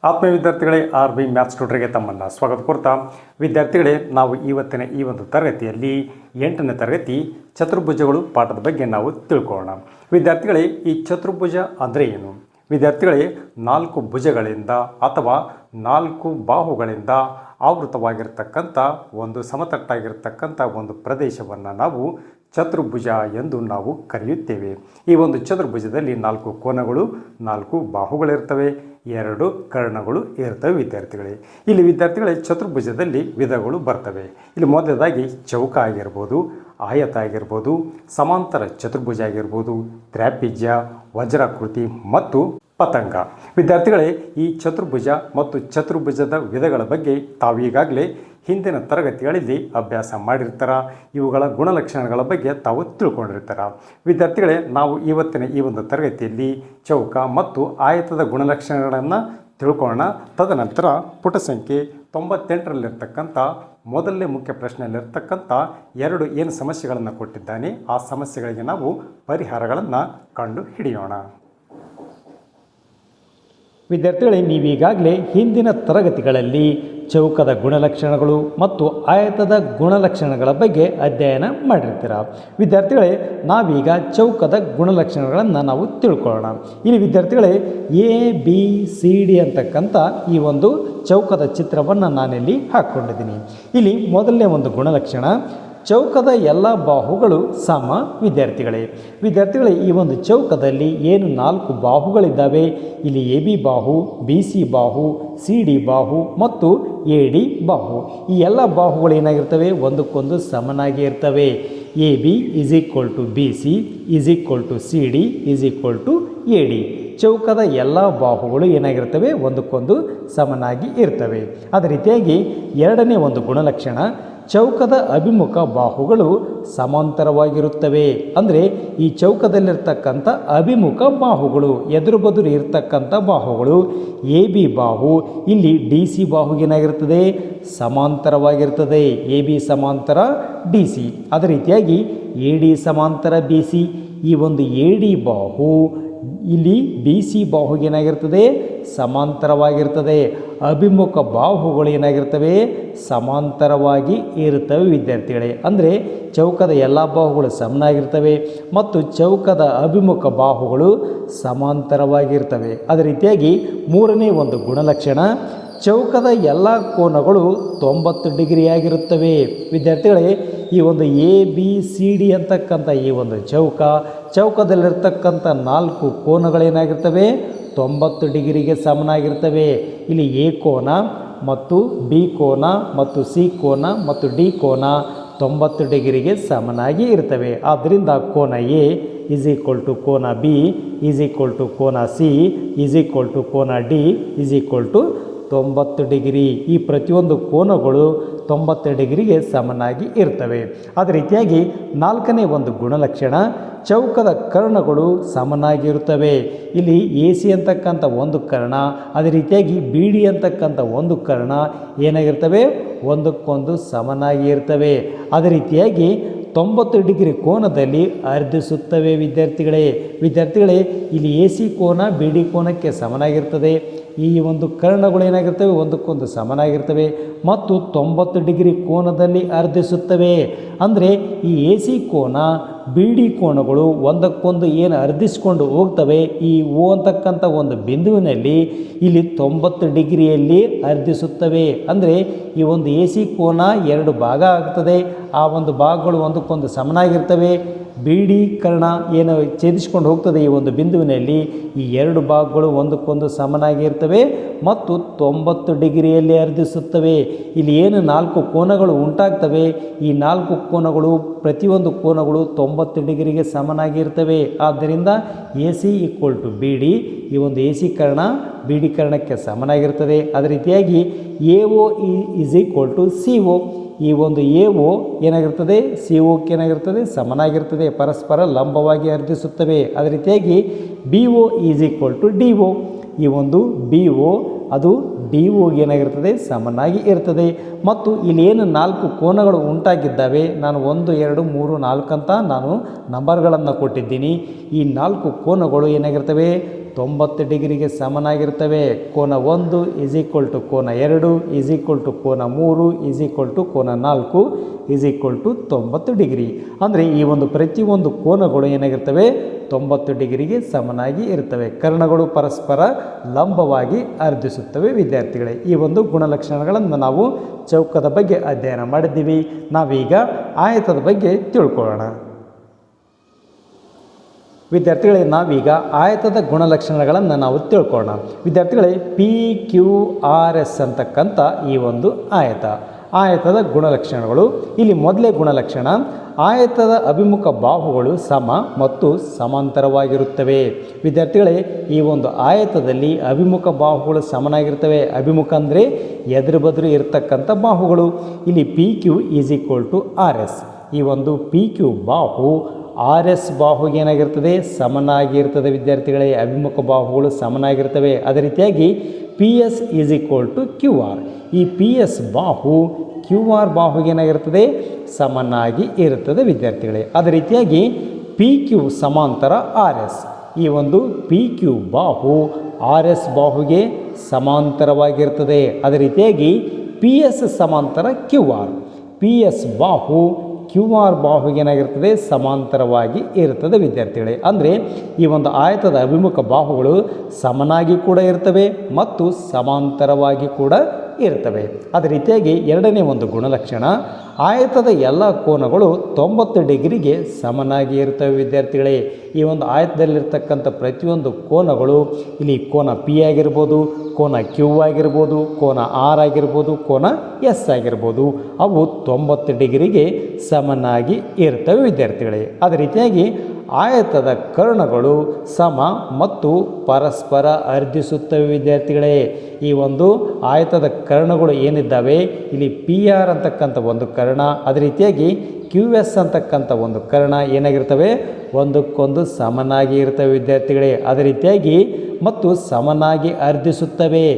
ಆತ್ಮೀಯ ವಿದ್ಯಾರ್ಥಿಗಳೇ, R B maths ಟ್ಯೂಟರ್ಗೆ ತಮ್ಮನ್ನು ಸ್ವಾಗತ ಕೋರ್ತಾ. ವಿದ್ಯಾರ್ಥಿಗಳೇ, ನಾವು ಇವತ್ತಿನ ಈ ಒಂದು ತರಗತಿಯಲ್ಲಿ 8ನೇ ತರಗತಿ ಚತುರ್ಭುಜಗಳು ಪಾಠದ ಬಗ್ಗೆ ನಾವು ತಿಳ್ಕೊಳ್ಳೋಣ. ವಿದ್ಯಾರ್ಥಿಗಳೇ, ಈ ಚತುರ್ಭುಜ ಅಂದರೆ ಏನು? ವಿದ್ಯಾರ್ಥಿಗಳೇ, 4 ಭುಜಗಳಿಂದ ಅಥವಾ 4 ಬಾಹುಗಳಿಂದ ಆವೃತವಾಗಿರ್ತಕ್ಕಂಥ ಒಂದು ಸಮತಟ್ಟಾಗಿರ್ತಕ್ಕಂಥ ಒಂದು ಪ್ರದೇಶವನ್ನು ನಾವು ಚತುರ್ಭುಜ ಎಂದು ನಾವು ಕರೆಯುತ್ತೇವೆ. ಈ ಒಂದು ಚತುರ್ಭುಜದಲ್ಲಿ 4 ಕೋನಗಳು, 4 ಬಾಹುಗಳಿರ್ತವೆ, 2 ಕರ್ಣಗಳು ಇರ್ತವೆ. ವಿದ್ಯಾರ್ಥಿಗಳೇ, ಇಲ್ಲಿ ವಿದ್ಯಾರ್ಥಿಗಳೇ ಚತುರ್ಭುಜದಲ್ಲಿ ವಿಧಗಳು ಬರ್ತವೆ. ಇಲ್ಲಿ ಮೊದಲದಾಗಿ ಚೌಕ ಆಗಿರ್ಬೋದು, ಆಯತ ಆಗಿರ್ಬೋದು, ಸಮಾಂತರ ಚತುರ್ಭುಜ ಆಗಿರ್ಬೋದು, ತ್ರಾಪಿಜ್ಯ, ವಜ್ರಾಕೃತಿ ಮತ್ತು ಪತಂಗ. ವಿದ್ಯಾರ್ಥಿಗಳೇ, ಈ ಚತುರ್ಭುಜ ಮತ್ತು ಚತುರ್ಭುಜದ ವಿಧಗಳ ಬಗ್ಗೆ ತಾವು ಈಗಾಗಲೇ ಹಿಂದಿನ ತರಗತಿಗಳಲ್ಲಿ ಅಭ್ಯಾಸ ಮಾಡಿರ್ತಾರ. ಇವುಗಳ ಗುಣಲಕ್ಷಣಗಳ ಬಗ್ಗೆ ತಾವು ತಿಳ್ಕೊಂಡಿರ್ತಾರ. ವಿದ್ಯಾರ್ಥಿಗಳೇ, ನಾವು ಇವತ್ತಿನ ಈ ಒಂದು ತರಗತಿಯಲ್ಲಿ ಚೌಕ ಮತ್ತು ಆಯತದ ಗುಣಲಕ್ಷಣಗಳನ್ನು ತಿಳ್ಕೊಳ್ಳೋಣ. ತದನಂತರ ಪುಟ ಸಂಖ್ಯೆ 98ರಲ್ಲಿರ್ತಕ್ಕಂಥ ಮೊದಲನೇ ಮುಖ್ಯ ಪ್ರಶ್ನೆಯಲ್ಲಿರ್ತಕ್ಕಂಥ 2 ಏನು ಸಮಸ್ಯೆಗಳನ್ನು ಕೊಟ್ಟಿದ್ದಾನೆ, ಆ ಸಮಸ್ಯೆಗಳಿಗೆ ನಾವು ಪರಿಹಾರಗಳನ್ನು ಕಂಡು ಹಿಡಿಯೋಣ. ವಿದ್ಯಾರ್ಥಿಗಳೇ, ನೀವೀಗಾಗಲೇ ಹಿಂದಿನ ತರಗತಿಗಳಲ್ಲಿ ಚೌಕದ ಗುಣಲಕ್ಷಣಗಳು ಮತ್ತು ಆಯತದ ಗುಣಲಕ್ಷಣಗಳ ಬಗ್ಗೆ ಅಧ್ಯಯನ ಮಾಡಿರ್ತೀರ. ವಿದ್ಯಾರ್ಥಿಗಳೇ, ನಾವೀಗ ಚೌಕದ ಗುಣಲಕ್ಷಣಗಳನ್ನು ನಾವು ತಿಳ್ಕೊಳ್ಳೋಣ. ಇಲ್ಲಿ ವಿದ್ಯಾರ್ಥಿಗಳೇ, ABCD ಅಂತಕ್ಕಂಥ ಈ ಒಂದು ಚೌಕದ ಚಿತ್ರವನ್ನು ನಾನಿಲ್ಲಿ ಹಾಕ್ಕೊಂಡಿದ್ದೀನಿ. ಇಲ್ಲಿ ಮೊದಲನೇ ಒಂದು ಗುಣಲಕ್ಷಣ, ಚೌಕದ ಎಲ್ಲ ಬಾಹುಗಳು ಸಮ. ವಿದ್ಯಾರ್ಥಿಗಳೇ, ಈ ಒಂದು ಚೌಕದಲ್ಲಿ ಏನು 4 ಬಾಹುಗಳಿದ್ದಾವೆ, ಇಲ್ಲಿ AB ಬಾಹು, BC ಬಾಹು, CD ಬಾಹು ಮತ್ತು AD ಬಾಹು. ಈ ಎಲ್ಲ ಬಾಹುಗಳು ಏನಾಗಿರ್ತವೆ, ಒಂದಕ್ಕೊಂದು ಸಮನಾಗಿ ಇರ್ತವೆ. AB = BC = CD = AD. ಚೌಕದ ಎಲ್ಲ ಬಾಹುಗಳು ಏನಾಗಿರ್ತವೆ, ಒಂದಕ್ಕೊಂದು ಸಮನಾಗಿ ಇರ್ತವೆ. ಅದೇ ರೀತಿಯಾಗಿ ಎರಡನೇ ಒಂದು ಗುಣಲಕ್ಷಣ, ಚೌಕದ ಅಭಿಮುಖ ಬಾಹುಗಳು ಸಮಾಂತರವಾಗಿರುತ್ತವೆ. ಅಂದರೆ ಈ ಚೌಕದಲ್ಲಿರ್ತಕ್ಕಂಥ ಅಭಿಮುಖ ಬಾಹುಗಳು, ಎದುರು ಬದುರು ಇರ್ತಕ್ಕಂಥ ಬಾಹುಗಳು, AB ಬಾಹು ಇಲ್ಲಿ DC ಬಾಹುಗೇನಾಗಿರ್ತದೆ, ಸಮಾಂತರವಾಗಿರ್ತದೆ. AB ಸಮಾಂತರ DC. ಅದೇ ರೀತಿಯಾಗಿ AD ಸಮಾಂತರ BC. ಈ ಒಂದು AD ಬಾಹು ಇಲ್ಲಿ BC ಬಾಹುಗೇನಾಗಿರ್ತದೆ, ಸಮಾಂತರವಾಗಿರ್ತದೆ. ಅಭಿಮುಖ ಬಾಹುಗಳು ಏನಾಗಿರ್ತವೆ, ಸಮಾಂತರವಾಗಿ ಇರುತ್ತವೆ. ವಿದ್ಯಾರ್ಥಿಗಳೇ, ಅಂದರೆ ಚೌಕದ ಎಲ್ಲ ಬಾಹುಗಳು ಸಮನಾಗಿರ್ತವೆ ಮತ್ತು ಚೌಕದ ಅಭಿಮುಖ ಬಾಹುಗಳು ಸಮಾಂತರವಾಗಿರ್ತವೆ. ಅದೇ ರೀತಿಯಾಗಿ ಮೂರನೇ ಒಂದು ಗುಣಲಕ್ಷಣ, ಚೌಕದ ಎಲ್ಲ ಕೋನಗಳು 90 ಡಿಗ್ರಿ ಆಗಿರುತ್ತವೆ. ವಿದ್ಯಾರ್ಥಿಗಳೇ, ಈ ಒಂದು ABCD ಅಂತಕ್ಕಂಥ ಈ ಒಂದು ಚೌಕದಲ್ಲಿರ್ತಕ್ಕಂಥ 4 ಕೋನಗಳೇನಾಗಿರ್ತವೆ, 90 ಡಿಗ್ರಿಗೆ ಸಮನಾಗಿರ್ತವೆ. ಇಲ್ಲಿ A ಕೋನ ಮತ್ತು B ಕೋನ ಮತ್ತು C ಕೋನ ಮತ್ತು D ಕೋನ 90 ಡಿಗ್ರಿಗೆ ಸಮನಾಗಿ ಇರ್ತವೆ. ಆದ್ದರಿಂದ ಕೋನ A = ಕೋನ B = ಕೋನ C ಕೋನ D 90 ಡಿಗ್ರಿ. ಈ ಪ್ರತಿಯೊಂದು ಕೋನಗಳು 90 ಡಿಗ್ರಿಗೆ ಸಮನಾಗಿ ಇರ್ತವೆ. ಅದೇ ರೀತಿಯಾಗಿ ನಾಲ್ಕನೇ ಒಂದು ಗುಣಲಕ್ಷಣ, ಚೌಕದ ಕರ್ಣಗಳು ಸಮನಾಗಿರುತ್ತವೆ. ಇಲ್ಲಿ AC ಅಂತಕ್ಕಂಥ ಒಂದು ಕರ್ಣ, ಅದೇ ರೀತಿಯಾಗಿ BD ಅಂತಕ್ಕಂಥ ಒಂದು ಕರ್ಣ ಏನಾಗಿರ್ತವೆ, ಒಂದಕ್ಕೊಂದು ಸಮನಾಗಿ ಇರ್ತವೆ. ಅದೇ ರೀತಿಯಾಗಿ 90 ಡಿಗ್ರಿ ಕೋನದಲ್ಲಿ ಅರ್ಧಿಸುತ್ತವೆ. ವಿದ್ಯಾರ್ಥಿಗಳೇ, ಇಲ್ಲಿ AC ಕೋನ BD ಕೋನಕ್ಕೆ ಸಮನಾಗಿರ್ತದೆ. ಈ ಒಂದು ಕರ್ಣಗಳು ಏನಾಗಿರ್ತವೆ, ಒಂದಕ್ಕೊಂದು ಸಮನಾಗಿರ್ತವೆ ಮತ್ತು 90 ಡಿಗ್ರಿ ಕೋನದಲ್ಲಿ ಅರ್ಧಿಸುತ್ತವೆ. ಅಂದರೆ ಈ AC ಕೋನ BD ಕೋನಗಳು ಒಂದಕ್ಕೊಂದು ಏನು ಅರ್ಧಿಸಿಕೊಂಡು ಹೋಗ್ತವೆ, ಈ O ಅಂತಕ್ಕಂಥ ಒಂದು ಬಿಂದುವಿನಲ್ಲಿ ಇಲ್ಲಿ 90 ಡಿಗ್ರಿಯಲ್ಲಿ ಅರ್ಧಿಸುತ್ತವೆ. ಅಂದರೆ ಈ ಒಂದು AC ಕೋನ 2 ಭಾಗ ಆಗ್ತದೆ. ಆ ಒಂದು ಭಾಗಗಳು ಒಂದಕ್ಕೊಂದು ಸಮನಾಗಿರ್ತವೆ. BD ಕರ್ಣ ಏನು ಛೇದಿಸಿಕೊಂಡು ಹೋಗ್ತದೆ ಈ ಒಂದು ಬಿಂದುವಿನಲ್ಲಿ, ಈ 2 ಭಾಗಗಳು ಒಂದಕ್ಕೊಂದು ಸಮನಾಗಿರ್ತವೆ ಮತ್ತು 90 ಡಿಗ್ರಿಯಲ್ಲಿ ಅರ್ಧಿಸುತ್ತವೆ. ಇಲ್ಲಿ ಏನು 4 ಕೋನಗಳು ಉಂಟಾಗ್ತವೆ, ಈ 4 ಕೋನಗಳು ಪ್ರತಿಯೊಂದು ಕೋನಗಳು 90 ಡಿಗ್ರಿಗೆ ಸಮನಾಗಿರ್ತವೆ. ಆದ್ದರಿಂದ AC = BD, ಈ ಒಂದು AC ಕರ್ಣ BD ಕರ್ಣಕ್ಕೆ ಸಮನಾಗಿರ್ತದೆ. ಅದೇ ರೀತಿಯಾಗಿ AO = CO. ಈ ಒಂದು AO ಏನಾಗಿರ್ತದೆ, CO ಏನಾಗಿರ್ತದೆ, ಸಮನಾಗಿರ್ತದೆ, ಪರಸ್ಪರ ಲಂಬವಾಗಿ ಅರ್ಧಿಸುತ್ತವೆ. ಅದೇ ರೀತಿಯಾಗಿ BO = DO. ಈ ಒಂದು BO ಅದು DO ಏನಾಗಿರ್ತದೆ, ಸಮನಾಗಿ ಇರ್ತದೆ. ಮತ್ತು ಇಲ್ಲಿ ಏನು 4 ಕೋನಗಳು ಉಂಟಾಗಿದ್ದಾವೆ, ನಾನು 1 2 3 4 ಅಂತ ನಾನು ನಂಬರ್ಗಳನ್ನು ಕೊಟ್ಟಿದ್ದೀನಿ. ಈ 4 ಕೋನಗಳು ಏನಾಗಿರ್ತವೆ, 90 ಡಿಗ್ರಿಗೆ ಸಮನಾಗಿರ್ತವೆ. ಕೋನ 1 = ಕೋನ 2 = ಕೋನ 3 = ಕೋನ 4 = 90 ಡಿಗ್ರಿ. ಅಂದರೆ ಈ ಒಂದು ಪ್ರತಿಯೊಂದು ಕೋನಗಳು ಏನಾಗಿರ್ತವೆ 90 ಡಿಗ್ರಿಗೆ ಸಮನಾಗಿ ಇರ್ತವೆ. ಕರ್ಣಗಳು ಪರಸ್ಪರ ಲಂಬವಾಗಿ ಅರ್ಧಿಸುತ್ತವೆ. ವಿದ್ಯಾರ್ಥಿಗಳೇ, ಈ ಒಂದು ಗುಣಲಕ್ಷಣಗಳನ್ನು ನಾವು ಚೌಕದ ಬಗ್ಗೆ ಅಧ್ಯಯನ ಮಾಡಿದ್ದೀವಿ. ನಾವೀಗ ಆಯತದ ಬಗ್ಗೆ ತಿಳ್ಕೊಳ್ಳೋಣ. ವಿದ್ಯಾರ್ಥಿಗಳೇ, ನಾವೀಗ ಆಯತದ ಗುಣಲಕ್ಷಣಗಳನ್ನು ನಾವು ತಿಳ್ಕೊಳ್ಳೋಣ. ವಿದ್ಯಾರ್ಥಿಗಳೇ, PQRS ಅಂತಕ್ಕಂಥ ಈ ಒಂದು ಆಯತದ ಗುಣಲಕ್ಷಣಗಳು. ಇಲ್ಲಿ ಮೊದಲೇ ಗುಣಲಕ್ಷಣ, ಆಯತದ ಅಭಿಮುಖ ಬಾಹುಗಳು ಸಮ ಮತ್ತು ಸಮಾಂತರವಾಗಿರುತ್ತವೆ. ವಿದ್ಯಾರ್ಥಿಗಳೇ, ಈ ಒಂದು ಆಯತದಲ್ಲಿ ಅಭಿಮುಖ ಬಾಹುಗಳು ಸಮನಾಗಿರ್ತವೆ. ಅಭಿಮುಖ ಅಂದರೆ ಎದುರು ಬದುರು ಇರತಕ್ಕಂಥ ಬಾಹುಗಳು. ಇಲ್ಲಿ PQ = RS. ಈ ಒಂದು PQ ಬಾಹು RS ಬಾಹುಗೆ ಏನಾಗಿರ್ತದೆ ಸಮನಾಗಿರ್ತದೆ. ವಿದ್ಯಾರ್ಥಿಗಳೇ, ಅಭಿಮುಖ ಬಾಹುಗಳು ಸಮನಾಗಿರ್ತವೆ. ಅದೇ ರೀತಿಯಾಗಿ PS = QR. ಈ PS ಬಾಹು QR ಬಾಹುಗೆ ಏನಾಗಿರ್ತದೆ ಸಮನಾಗಿ ಇರುತ್ತದೆ. ವಿದ್ಯಾರ್ಥಿಗಳೇ, ಅದೇ ರೀತಿಯಾಗಿ PQ ಸಮಾಂತರ RS. ಈ ಒಂದು PQ ಬಾಹು RS ಬಾಹುಗೆ ಸಮಾಂತರವಾಗಿರ್ತದೆ. ಅದೇ ರೀತಿಯಾಗಿ PS ಸಮಾಂತರ QR. PS ಬಾಹು QR ಬಾಹುಗೆ ಏನಾಗಿರ್ತದೆ ಸಮಾಂತರವಾಗಿ ಇರ್ತದೆ. ವಿದ್ಯಾರ್ಥಿಗಳೇ, ಅಂದರೆ ಈ ಒಂದು ಆಯತದ ಅಭಿಮುಖ ಬಾಹುಗಳು ಸಮನಾಗಿ ಕೂಡ ಇರ್ತವೆ ಮತ್ತು ಸಮಾಂತರವಾಗಿ ಕೂಡ ಇರ್ತವೆ. ಅದೇ ರೀತಿಯಾಗಿ ಎರಡನೇ ಒಂದು ಗುಣಲಕ್ಷಣ, ಆಯತದ ಎಲ್ಲ ಕೋನಗಳು 90 ಡಿಗ್ರಿಗೆ ಸಮನಾಗಿ ಇರ್ತವೆ. ವಿದ್ಯಾರ್ಥಿಗಳೇ, ಈ ಒಂದು ಆಯತದಲ್ಲಿರ್ತಕ್ಕಂಥ ಪ್ರತಿಯೊಂದು ಕೋನಗಳು, ಇಲ್ಲಿ ಕೋನ P ಆಗಿರ್ಬೋದು, ಕೋನ Q ಆಗಿರ್ಬೋದು, ಕೋನ R ಆಗಿರ್ಬೋದು, ಕೋನ S ಆಗಿರ್ಬೋದು, ಅವು 90 ಡಿಗ್ರಿಗೆ ಸಮನಾಗಿ ಇರ್ತವೆ. ವಿದ್ಯಾರ್ಥಿಗಳೇ, ಅದೇ ರೀತಿಯಾಗಿ ಆಯತದ ಕರ್ಣಗಳು ಸಮ ಮತ್ತು ಪರಸ್ಪರ ಅರ್ಧಿಸುತ್ತವೆ. ವಿದ್ಯಾರ್ಥಿಗಳೇ, ಈ ಒಂದು ಆಯತದ ಕರ್ಣಗಳು ಏನಿದ್ದಾವೆ, ಇಲ್ಲಿ PR ಅಂತಕ್ಕಂಥ ಒಂದು ಕರ್ಣ, ಅದೇ ರೀತಿಯಾಗಿ QS ಅಂತಕ್ಕಂಥ ಒಂದು ಕರ್ಣ ಏನಾಗಿರ್ತವೆ ಒಂದಕ್ಕೊಂದು ಸಮನಾಗಿ ಇರ್ತವೆ. ವಿದ್ಯಾರ್ಥಿಗಳೇ, ಅದೇ ರೀತಿಯಾಗಿ ಮತ್ತು ಸಮನಾಗಿ ಅರ್ಧಿಸುತ್ತವೆ.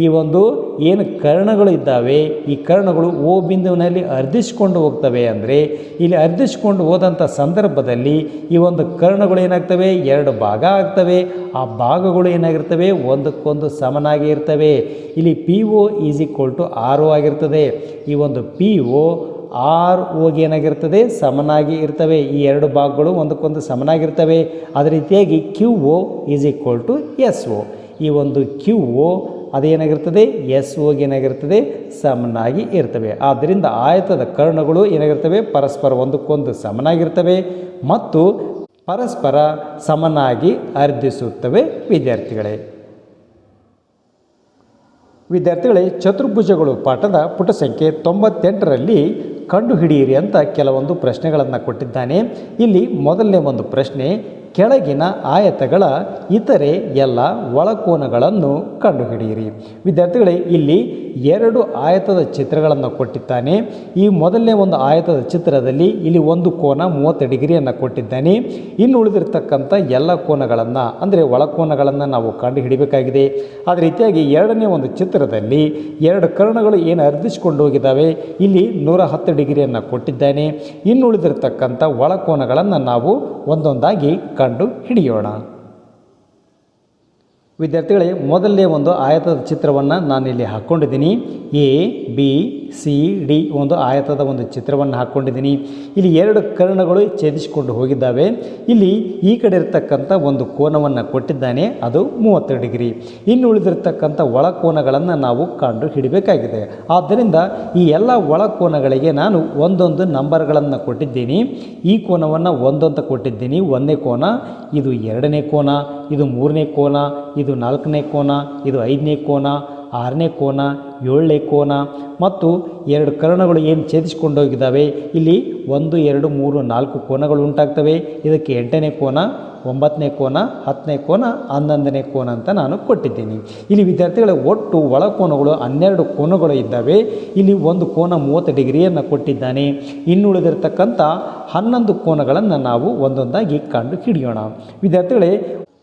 ಈ ಒಂದು ಏನು ಕರ್ಣಗಳು ಇದ್ದಾವೆ, ಈ ಕರ್ಣಗಳು O ಬಿಂದುವಿನಲ್ಲಿ ಅರ್ಧಿಸಿಕೊಂಡು ಹೋಗ್ತವೆ. ಅಂದರೆ ಇಲ್ಲಿ ಅರ್ಧಿಸಿಕೊಂಡು ಹೋದಂಥ ಸಂದರ್ಭದಲ್ಲಿ ಈ ಒಂದು ಕರ್ಣಗಳು ಏನಾಗ್ತವೆ ಎರಡು ಭಾಗ ಆಗ್ತವೆ. ಆ ಭಾಗಗಳು ಏನಾಗಿರ್ತವೆ ಒಂದಕ್ಕೊಂದು ಸಮನಾಗಿ ಇರ್ತವೆ. ಇಲ್ಲಿ PO = RO ಆಗಿರ್ತದೆ. ಈ ಒಂದು PO ROಗೆ ಏನಾಗಿರ್ತದೆ ಸಮನಾಗಿ ಇರ್ತವೆ. ಈ ಎರಡು ಭಾಗಗಳು ಒಂದಕ್ಕೊಂದು ಸಮನಾಗಿರ್ತವೆ. ಅದೇ ರೀತಿಯಾಗಿ QO = SO. ಈ ಒಂದು QO ಅದೇನಾಗಿರ್ತದೆ SOಗೆ ಏನಾಗಿರ್ತದೆ ಸಮನಾಗಿ ಇರ್ತವೆ. ಆದ್ದರಿಂದ ಆಯತದ ಕರ್ಣಗಳು ಏನಾಗಿರ್ತವೆ ಪರಸ್ಪರ ಒಂದಕ್ಕೊಂದು ಸಮನಾಗಿರ್ತವೆ ಮತ್ತು ಪರಸ್ಪರ ಸಮನಾಗಿ ಅರ್ಧಿಸುತ್ತವೆ. ವಿದ್ಯಾರ್ಥಿಗಳೇ, ಚತುರ್ಭುಜಗಳು ಪಾಠದ ಪುಟ ಸಂಖ್ಯೆ 98ರಲ್ಲಿ ಕಂಡುಹಿಡಿಯಿರಿ ಅಂತ ಕೆಲವೊಂದು ಪ್ರಶ್ನೆಗಳನ್ನು ಕೊಟ್ಟಿದ್ದಾನೆ. ಇಲ್ಲಿ ಮೊದಲನೇ ಒಂದು ಪ್ರಶ್ನೆ, ಕೆಳಗಿನ ಆಯತಗಳ ಇತರೆ ಎಲ್ಲ ಒಳಕೋನಗಳನ್ನು ಕಂಡುಹಿಡಿಯಿರಿ. ವಿದ್ಯಾರ್ಥಿಗಳೇ, ಇಲ್ಲಿ ಎರಡು ಆಯತದ ಚಿತ್ರಗಳನ್ನು ಕೊಟ್ಟಿದ್ದಾನೆ. ಈ ಮೊದಲನೇ ಒಂದು ಆಯತದ ಚಿತ್ರದಲ್ಲಿ ಇಲ್ಲಿ ಒಂದು ಕೋನ 30 ಡಿಗ್ರಿಯನ್ನು ಕೊಟ್ಟಿದ್ದಾನೆ. ಇನ್ನು ಉಳಿದಿರ್ತಕ್ಕಂಥ ಎಲ್ಲ ಕೋನಗಳನ್ನು ಅಂದರೆ ಒಳಕೋನಗಳನ್ನು ನಾವು ಕಂಡುಹಿಡಿಯಬೇಕಾಗಿದೆ. ಅದೇ ರೀತಿಯಾಗಿ ಎರಡನೇ ಒಂದು ಚಿತ್ರದಲ್ಲಿ ಎರಡು ಕರ್ಣಗಳು ಏನು ಅರ್ಧಿಸಿಕೊಂಡು ಹೋಗಿದ್ದಾವೆ, ಇಲ್ಲಿ 110 ಡಿಗ್ರಿಯನ್ನು ಕೊಟ್ಟಿದ್ದಾನೆ. ಇನ್ನು ಉಳಿದಿರ್ತಕ್ಕಂಥ ಒಳಕೋನಗಳನ್ನು ನಾವು ಒಂದೊಂದಾಗಿ ಕಂಡು ಹಿಡಿಯೋಣ. ವಿದ್ಯಾರ್ಥಿಗಳೇ, ಮೊದಲನೇ ಒಂದು ಆಯತದ ಚಿತ್ರವನ್ನು ನಾನಿಲ್ಲಿ ಹಾಕ್ಕೊಂಡಿದ್ದೀನಿ. ABCD ಒಂದು ಆಯತದ ಒಂದು ಚಿತ್ರವನ್ನು ಹಾಕ್ಕೊಂಡಿದ್ದೀನಿ. ಇಲ್ಲಿ ಎರಡು ಕರ್ಣಗಳು ಛೇದಿಸಿಕೊಂಡು ಹೋಗಿದ್ದಾವೆ. ಇಲ್ಲಿ ಈ ಕಡೆ ಇರತಕ್ಕಂಥ ಒಂದು ಕೋನವನ್ನು ಕೊಟ್ಟಿದ್ದಾನೆ, ಅದು 30 ಡಿಗ್ರಿ. ಇನ್ನು ಉಳಿದಿರ್ತಕ್ಕಂಥ ಒಳಕೋನಗಳನ್ನು ನಾವು ಕಂಡು ಹಿಡಿಬೇಕಾಗಿದೆ. ಆದ್ದರಿಂದ ಈ ಎಲ್ಲ ಒಳಕೋನಗಳಿಗೆ ನಾನು ಒಂದೊಂದು ನಂಬರ್ಗಳನ್ನು ಕೊಟ್ಟಿದ್ದೀನಿ. ಈ ಕೋನವನ್ನು ಒಂದೊಂದು ಕೊಟ್ಟಿದ್ದೀನಿ. 1ನೇ ಕೋನ, ಇದು 2ನೇ ಕೋನ, ಇದು 3ನೇ ಕೋನ, ಇದು 4ನೇ ಕೋನ, ಇದು 5ನೇ ಕೋನ, 6ನೇ ಕೋನ, 7ನೇ ಕೋನ ಮತ್ತು ಎರಡು ಕರ್ಣಗಳು ಏನು ಛೇದಿಸಿಕೊಂಡು ಹೋಗಿದ್ದಾವೆ. ಇಲ್ಲಿ 1, 2, 3, 4 ಕೋನಗಳು ಉಂಟಾಗ್ತವೆ. ಇದಕ್ಕೆ 8ನೇ ಕೋನ, 9ನೇ ಕೋನ, 10ನೇ ಕೋನ, 11ನೇ ಕೋನ ಅಂತ ನಾನು ಕೊಟ್ಟಿದ್ದೀನಿ. ಇಲ್ಲಿ ವಿದ್ಯಾರ್ಥಿಗಳ ಒಟ್ಟು ಒಳಕೋನಗಳು 12 ಕೋನಗಳು ಇದ್ದಾವೆ. ಇಲ್ಲಿ ಒಂದು ಕೋನ 30 ಡಿಗ್ರಿಯನ್ನು ಕೊಟ್ಟಿದ್ದಾನೆ. ಇನ್ನುಳಿದಿರ್ತಕ್ಕಂಥ 11 ಕೋನಗಳನ್ನು ನಾವು ಒಂದೊಂದಾಗಿ ಕಂಡು ಹಿಡಿಯೋಣ. ವಿದ್ಯಾರ್ಥಿಗಳೇ,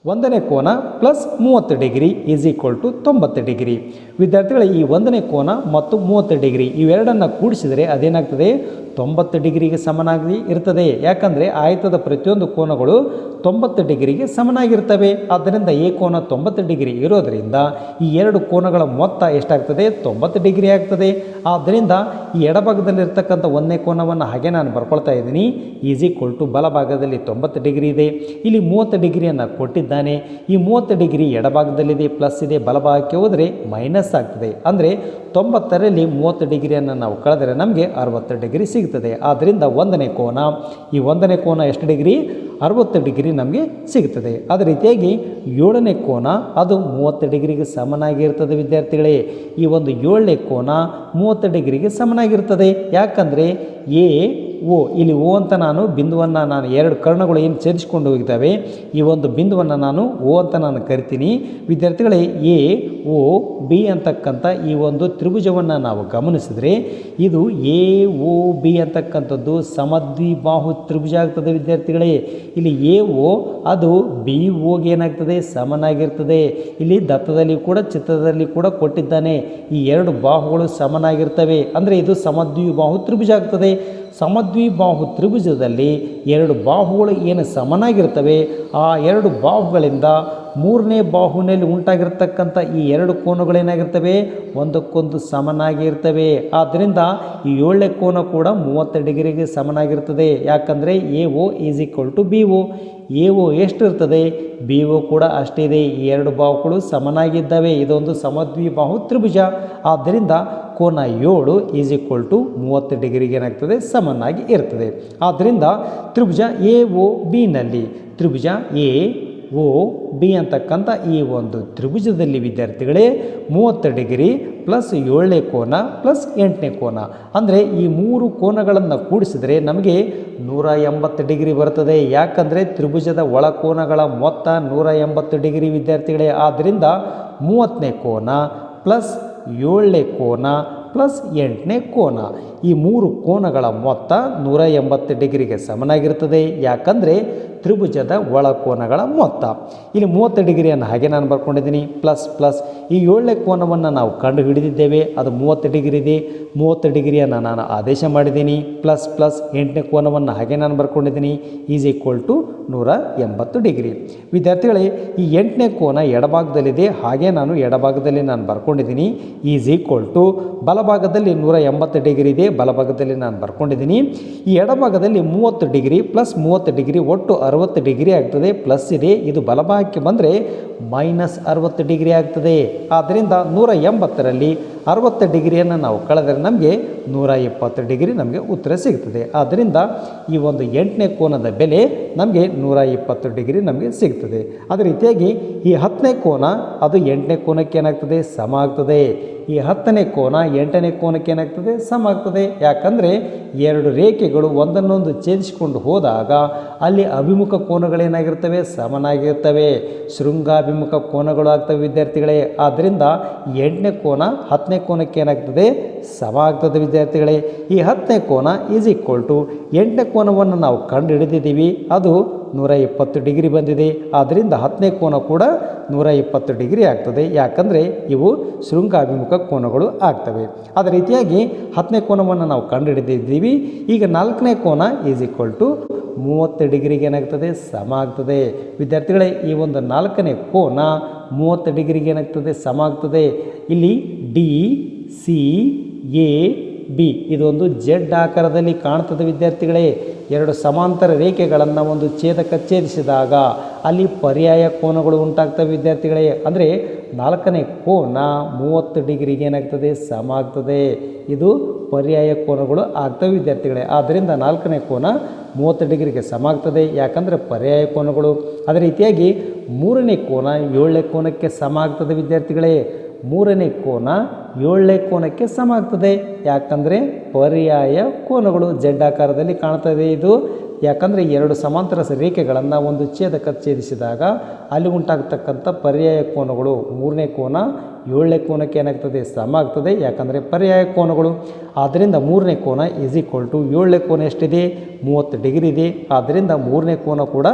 ಒಂದನೇ ಕೋನ plus 30 degree is equal to 90 degree. ವಿದ್ಯಾರ್ಥಿಗಳೇ, ಈ ಒಂದನೇ ಕೋನ ಮತ್ತು 30 ಡಿಗ್ರಿ ಇವೆರಡನ್ನು ಕೂಡಿಸಿದರೆ ಅದೇನಾಗ್ತದೆ 90 ಡಿಗ್ರಿಗೆ ಸಮನಾಗಿ ಇರ್ತದೆ. ಯಾಕಂದರೆ ಆಯತದ ಪ್ರತಿಯೊಂದು ಕೋನಗಳು 90 ಡಿಗ್ರಿಗೆ ಸಮನಾಗಿರ್ತವೆ. ಆದ್ದರಿಂದ ಎ ಕೋನ 90 ಡಿಗ್ರಿ ಇರೋದರಿಂದ ಈ ಎರಡು ಕೋನಗಳ ಮೊತ್ತ ಎಷ್ಟಾಗ್ತದೆ 90 ಡಿಗ್ರಿ ಆಗ್ತದೆ. ಆದ್ದರಿಂದ ಈ ಎಡಭಾಗದಲ್ಲಿರ್ತಕ್ಕಂಥ ಒಂದನೇ ಕೋನವನ್ನು ಹಾಗೆ ನಾನು ಬರ್ಕೊಳ್ತಾ ಇದ್ದೀನಿ. ಈಸ್ ಈಕ್ವಲ್ ಟು ಬಲಭಾಗದಲ್ಲಿ 90 ಡಿಗ್ರಿ ಇದೆ, ಇಲ್ಲಿ 30 ಡಿಗ್ರಿಯನ್ನು ಕೊಟ್ಟಿದ್ದಾನೆ. ಈ 30 ಡಿಗ್ರಿ ಎಡಭಾಗದಲ್ಲಿದೆ, ಪ್ಲಸ್ ಇದೆ, ಬಲಭಾಗಕ್ಕೆ ಹೋದರೆ ಮೈನಸ್ ಆಗ್ತದೆ. ಅಂದರೆ 90ರಲ್ಲಿ 30 ಡಿಗ್ರಿಯನ್ನು ನಾವು ಕಳೆದರೆ ನಮಗೆ 60 ಡಿಗ್ರಿ ಸಿಗ್ತದೆ. ಆದ್ದರಿಂದ ಈ ಒಂದನೇ ಕೋನ ಎಷ್ಟು ಡಿಗ್ರಿ 60 ಡಿಗ್ರಿ ನಮಗೆ ಸಿಗ್ತದೆ. ಅದೇ ರೀತಿಯಾಗಿ ಏಳನೇ ಕೋನ ಅದು 30 ಡಿಗ್ರಿಗೆ ಸಮನಾಗಿರ್ತದೆ. ವಿದ್ಯಾರ್ಥಿಗಳೇ, ಈ ಒಂದು ಏಳನೇ ಕೋನ 30 ಡಿಗ್ರಿಗೆ ಸಮನಾಗಿರ್ತದೆ. ಯಾಕಂದರೆ ಎ ಓ, ಇಲ್ಲಿ ಓ ಅಂತ ನಾನು ಬಿಂದುವನ್ನು ಎರಡು ಕರ್ಣಗಳು ಏನು ಛೇದಿಸ್ಕೊಂಡು ಹೋಗಿದ್ದಾವೆ, ಈ ಒಂದು ಬಿಂದುವನ್ನು ನಾನು ಓ ಅಂತ ನಾನು ಕರಿತೀನಿ. ವಿದ್ಯಾರ್ಥಿಗಳೇ, ಎ ಓ ಬಿ ಅಂತಕ್ಕಂಥ ಈ ಒಂದು ತ್ರಿಭುಜವನ್ನು ನಾವು ಗಮನಿಸಿದರೆ ಇದು ಎ ಓ ಬಿ ಅಂತಕ್ಕಂಥದ್ದು ಸಮದ್ವಿಬಾಹು ತ್ರಿಭುಜ ಆಗ್ತದೆ. ವಿದ್ಯಾರ್ಥಿಗಳೇ, ಇಲ್ಲಿ ಎ ಓ ಅದು ಬಿ ಓಗೆ ಏನಾಗ್ತದೆ ಸಮನಾಗಿರ್ತದೆ. ಇಲ್ಲಿ ದತ್ತದಲ್ಲಿ ಕೂಡ ಚಿತ್ರದಲ್ಲಿ ಕೂಡ ಕೊಟ್ಟಿದ್ದಾನೆ. ಈ ಎರಡು ಬಾಹುಗಳು ಸಮನಾಗಿರ್ತವೆ, ಅಂದರೆ ಇದು ಸಮದ್ವಿಬಾಹು ತ್ರಿಭುಜ ಆಗ್ತದೆ. ಸಮದ್ವಿಬಾಹು ತ್ರಿಭುಜದಲ್ಲಿ ಎರಡು ಬಾಹುಗಳು ಏನು ಸಮನಾಗಿರ್ತವೆ, ಆ ಎರಡು ಬಾಹುಗಳಿಂದ ಮೂರನೇ ಬಾಹುವಿನಲ್ಲಿ ಉಂಟಾಗಿರ್ತಕ್ಕಂಥ ಈ ಎರಡು ಕೋನಗಳೇನಾಗಿರ್ತವೆ ಒಂದಕ್ಕೊಂದು ಸಮನಾಗಿ ಇರ್ತವೆ. ಆದ್ದರಿಂದ ಈ ಏಳನೇ ಕೋನ ಕೂಡ 30 ಡಿಗ್ರಿಗೆ ಸಮನಾಗಿರ್ತದೆ. ಯಾಕಂದರೆ A O is equal to B O. A O ಎಷ್ಟಿರ್ತದೆ, ಬಿ ಓ ಕೂಡ ಅಷ್ಟೇ ಇದೆ. ಈ ಎರಡು ಬಾಹುಗಳು ಸಮನಾಗಿದ್ದಾವೆ. ಇದೊಂದು ಸಮದ್ವಿಬಾಹು ತ್ರಿಭುಜ. ಆದ್ದರಿಂದ ಕೋನ 7 ಈಸ್ ಈಕ್ವಲ್ ಟು 30 ಡಿಗ್ರಿಗೆ ಏನಾಗ್ತದೆ ಸಮನಾಗಿ ಇರ್ತದೆ. ಆದ್ದರಿಂದ ತ್ರಿಭುಜ ಎ ಓ ಬಿನಲ್ಲಿ ತ್ರಿಭುಜ ಎ ಓ ಬಿ ಅಂತಕ್ಕಂಥ ಈ ಒಂದು ತ್ರಿಭುಜದಲ್ಲಿ ವಿದ್ಯಾರ್ಥಿಗಳೇ 30 ಡಿಗ್ರಿ ಪ್ಲಸ್ 7ನೇ ಕೋನ ಪ್ಲಸ್ 8ನೇ ಕೋನ, ಅಂದರೆ ಈ ಮೂರು ಕೋನಗಳನ್ನು ಕೂಡಿಸಿದರೆ ನಮಗೆ 180 ಡಿಗ್ರಿ ಬರ್ತದೆ. ಯಾಕಂದರೆ ತ್ರಿಭುಜದ ಒಳಕೋನಗಳ ಮೊತ್ತ 180 ಡಿಗ್ರಿ ವಿದ್ಯಾರ್ಥಿಗಳೇ. ಆದ್ದರಿಂದ 30ನೇ ಕೋನ ಪ್ಲಸ್ 7ನೇ ಕೋನ ಪ್ಲಸ್ 8ನೇ ಕೋನ, ಈ ಮೂರು ಕೋನಗಳ ಮೊತ್ತ 180 ಡಿಗ್ರಿಗೆ ಸಮನಾಗಿರ್ತದೆ. ಯಾಕಂದರೆ ತ್ರಿಭುಜದ ಒಳಕೋನಗಳ ಮೊತ್ತ. ಇಲ್ಲಿ 30 ಡಿಗ್ರಿಯನ್ನು ಹಾಗೆ ನಾನು ಬರ್ಕೊಂಡಿದ್ದೀನಿ. ಪ್ಲಸ್ ಪ್ಲಸ್ ಈ 7ನೇ ಕೋನವನ್ನು ನಾವು ಕಂಡು ಹಿಡಿದಿದ್ದೇವೆ, ಅದು 30 ಡಿಗ್ರಿ ಇದೆ. 30 ಡಿಗ್ರಿಯನ್ನು ನಾನು ಆದೇಶ ಮಾಡಿದ್ದೀನಿ. ಪ್ಲಸ್ ಪ್ಲಸ್ 8ನೇ ಕೋನವನ್ನು ಹಾಗೆ ನಾನು ಬರ್ಕೊಂಡಿದ್ದೀನಿ. Is equal to 180 degree. ವಿದ್ಯಾರ್ಥಿಗಳೇ, ಈ 8ನೇ ಕೋನ ಎಡಭಾಗದಲ್ಲಿದೆ, ಹಾಗೆ ನಾನು ಎಡಭಾಗದಲ್ಲಿ ನಾನು ಬರ್ಕೊಂಡಿದ್ದೀನಿ. ಈಸ್ ಈಕ್ವಲ್ ಟು ಬಲಭಾಗದಲ್ಲಿ 180 ಡಿಗ್ರಿ ಇದೆ, ಬಲಭಾಗದಲ್ಲಿ ನಾನು ಬರ್ಕೊಂಡಿದ್ದೀನಿ. ಈ ಎಡಭಾಗದಲ್ಲಿ 30 ಡಿಗ್ರಿ ಪ್ಲಸ್ 30 ಡಿಗ್ರಿ ಒಟ್ಟು 60 ಡಿಗ್ರಿ ಆಗ್ತದೆ. ಪ್ಲಸ್ ಇದೆ, ಇದು ಬಲಭಾಗಕ್ಕೆ ಬಂದರೆ ಮೈನಸ್ 60 ಡಿಗ್ರಿ ಆಗ್ತದೆ. ಆದ್ದರಿಂದ 180ರಲ್ಲಿ 60 ಡಿಗ್ರಿಯನ್ನು ನಾವು ಕಳೆದರೆ ನಮಗೆ 120 ಡಿಗ್ರಿ ನಮಗೆ ಉತ್ತರ ಸಿಗ್ತದೆ. ಆದ್ದರಿಂದ ಈ ಒಂದು 8ನೇ ಕೋನದ ಬೆಲೆ ನಮಗೆ 120 ಡಿಗ್ರಿ ನಮಗೆ ಸಿಗ್ತದೆ. ಅದೇ ರೀತಿಯಾಗಿ ಈ 10ನೇ ಕೋನ ಅದು 8ನೇ ಕೋನಕ್ಕೆ ಏನಾಗ್ತದೆ ಸಮ ಆಗ್ತದೆ. ಈ 10ನೇ ಕೋನ 8ನೇ ಕೋನಕ್ಕೆ ಏನಾಗ್ತದೆ ಸಮ ಆಗ್ತದೆ. ಯಾಕಂದರೆ ಎರಡು ರೇಖೆಗಳು ಒಂದನ್ನೊಂದು ಛೇದಿಸಿಕೊಂಡು ಹೋದಾಗ ಅಲ್ಲಿ ಅಭಿಮುಖ ಕೋನಗಳೇನಾಗಿರ್ತವೆ ಸಮನಾಗಿರ್ತವೆ, ಶೃಂಗಾಭಿಮುಖ ಕೋನಗಳು ಆಗ್ತವೆ ವಿದ್ಯಾರ್ಥಿಗಳೇ. ಆದ್ದರಿಂದ 8ನೇ ಕೋನ 10ನೇ ಕೋನಕ್ಕೆ ಏನಾಗ್ತದೆ ಸಮ ಆಗ್ತದೆ ವಿದ್ಯಾರ್ಥಿಗಳೇ. ಈ 10ನೇ ಕೋನ ಈಸ್ ಈಕ್ವಲ್ ಟು 8ನೇ ಕೋನವನ್ನು ನಾವು ಕಂಡು ಹಿಡಿದಿದ್ದೀವಿ, ಅದು 120 ಡಿಗ್ರಿ ಬಂದಿದೆ. ಆದ್ದರಿಂದ 10ನೇ ಕೋನ ಕೂಡ 120 ಡಿಗ್ರಿ ಆಗ್ತದೆ. ಯಾಕಂದರೆ ಇವು ಶೃಂಗಾಭಿಮುಖ ಕೋನಗಳು ಆಗ್ತವೆ. ಅದೇ ರೀತಿಯಾಗಿ 10ನೇ ಕೋನವನ್ನು ನಾವು ಕಂಡು ಹಿಡಿದಿದ್ದೀವಿ. ಈಗ 4ನೇ ಕೋನ ಈಸ್ ಈಕ್ವಲ್ ಟು 30 ಡಿಗ್ರಿಗೆ ಏನಾಗ್ತದೆ ಸಮ ಆಗ್ತದೆ. ವಿದ್ಯಾರ್ಥಿಗಳೇ, ಈ ಒಂದು 4ನೇ ಕೋನ 30 ಡಿಗ್ರಿಗೆ ಏನಾಗ್ತದೆ ಸಮ ಆಗ್ತದೆ. ಇಲ್ಲಿ ಡಿ ಸಿ ಎ ಬಿ ಇದೊಂದು ಜೆಡ್ ಆಕಾರದಲ್ಲಿ ಕಾಣ್ತದೆ ವಿದ್ಯಾರ್ಥಿಗಳೇ. ಎರಡು ಸಮಾಂತರ ರೇಖೆಗಳನ್ನು ಒಂದು ಛೇದಿಸಿದಾಗ ಅಲ್ಲಿ ಪರ್ಯಾಯ ಕೋನಗಳು ಉಂಟಾಗ್ತವೆ ವಿದ್ಯಾರ್ಥಿಗಳೇ. ಅಂದರೆ 4ನೇ ಕೋನ 30 ಡಿಗ್ರಿಗೆ ಏನಾಗ್ತದೆ ಸಮ ಆಗ್ತದೆ. ಇದು ಪರ್ಯಾಯ ಕೋನಗಳು ಆಗ್ತವೆ ವಿದ್ಯಾರ್ಥಿಗಳೇ. ಆದ್ದರಿಂದ 4ನೇ ಕೋನ 30 ಡಿಗ್ರಿಗೆ ಸಮ ಆಗ್ತದೆ, ಯಾಕಂದರೆ ಪರ್ಯಾಯ ಕೋನಗಳು. ಅದೇ ರೀತಿಯಾಗಿ 3ನೇ ಕೋನ 7ನೇ ಕೋನಕ್ಕೆ ಸಮ ಆಗ್ತದೆ ವಿದ್ಯಾರ್ಥಿಗಳೇ. 3ನೇ ಕೋನ 7ನೇ ಕೋನಕ್ಕೆ ಸಮ ಆಗ್ತದೆ, ಯಾಕಂದರೆ ಪರ್ಯಾಯ ಕೋನಗಳು. ಜೆಡ್ ಆಕಾರದಲ್ಲಿ ಕಾಣ್ತದೆ ಇದು. ಯಾಕಂದರೆ ಎರಡು ಸಮಾಂತರ ರೇಖೆಗಳನ್ನು ಒಂದು ಛೇದಕ ಛೇದಿಸಿದಾಗ ಅಲ್ಲಿ ಉಂಟಾಗ್ತಕ್ಕಂಥ ಪರ್ಯಾಯ ಕೋನಗಳು. ಮೂರನೇ ಕೋನ ಏಳನೇ ಕೋನಕ್ಕೆ ಏನಾಗ್ತದೆ, ಸಮ ಆಗ್ತದೆ, ಯಾಕಂದರೆ ಪರ್ಯಾಯ ಕೋನಗಳು. ಆದ್ದರಿಂದ ಮೂರನೇ ಕೋನ ಈಸ್ ಈಕ್ವಲ್ ಟು ಏಳನೇ ಕೋನ ಎಷ್ಟಿದೆ, 30 ಡಿಗ್ರಿ ಇದೆ. ಆದ್ದರಿಂದ ಮೂರನೇ ಕೋನ ಕೂಡ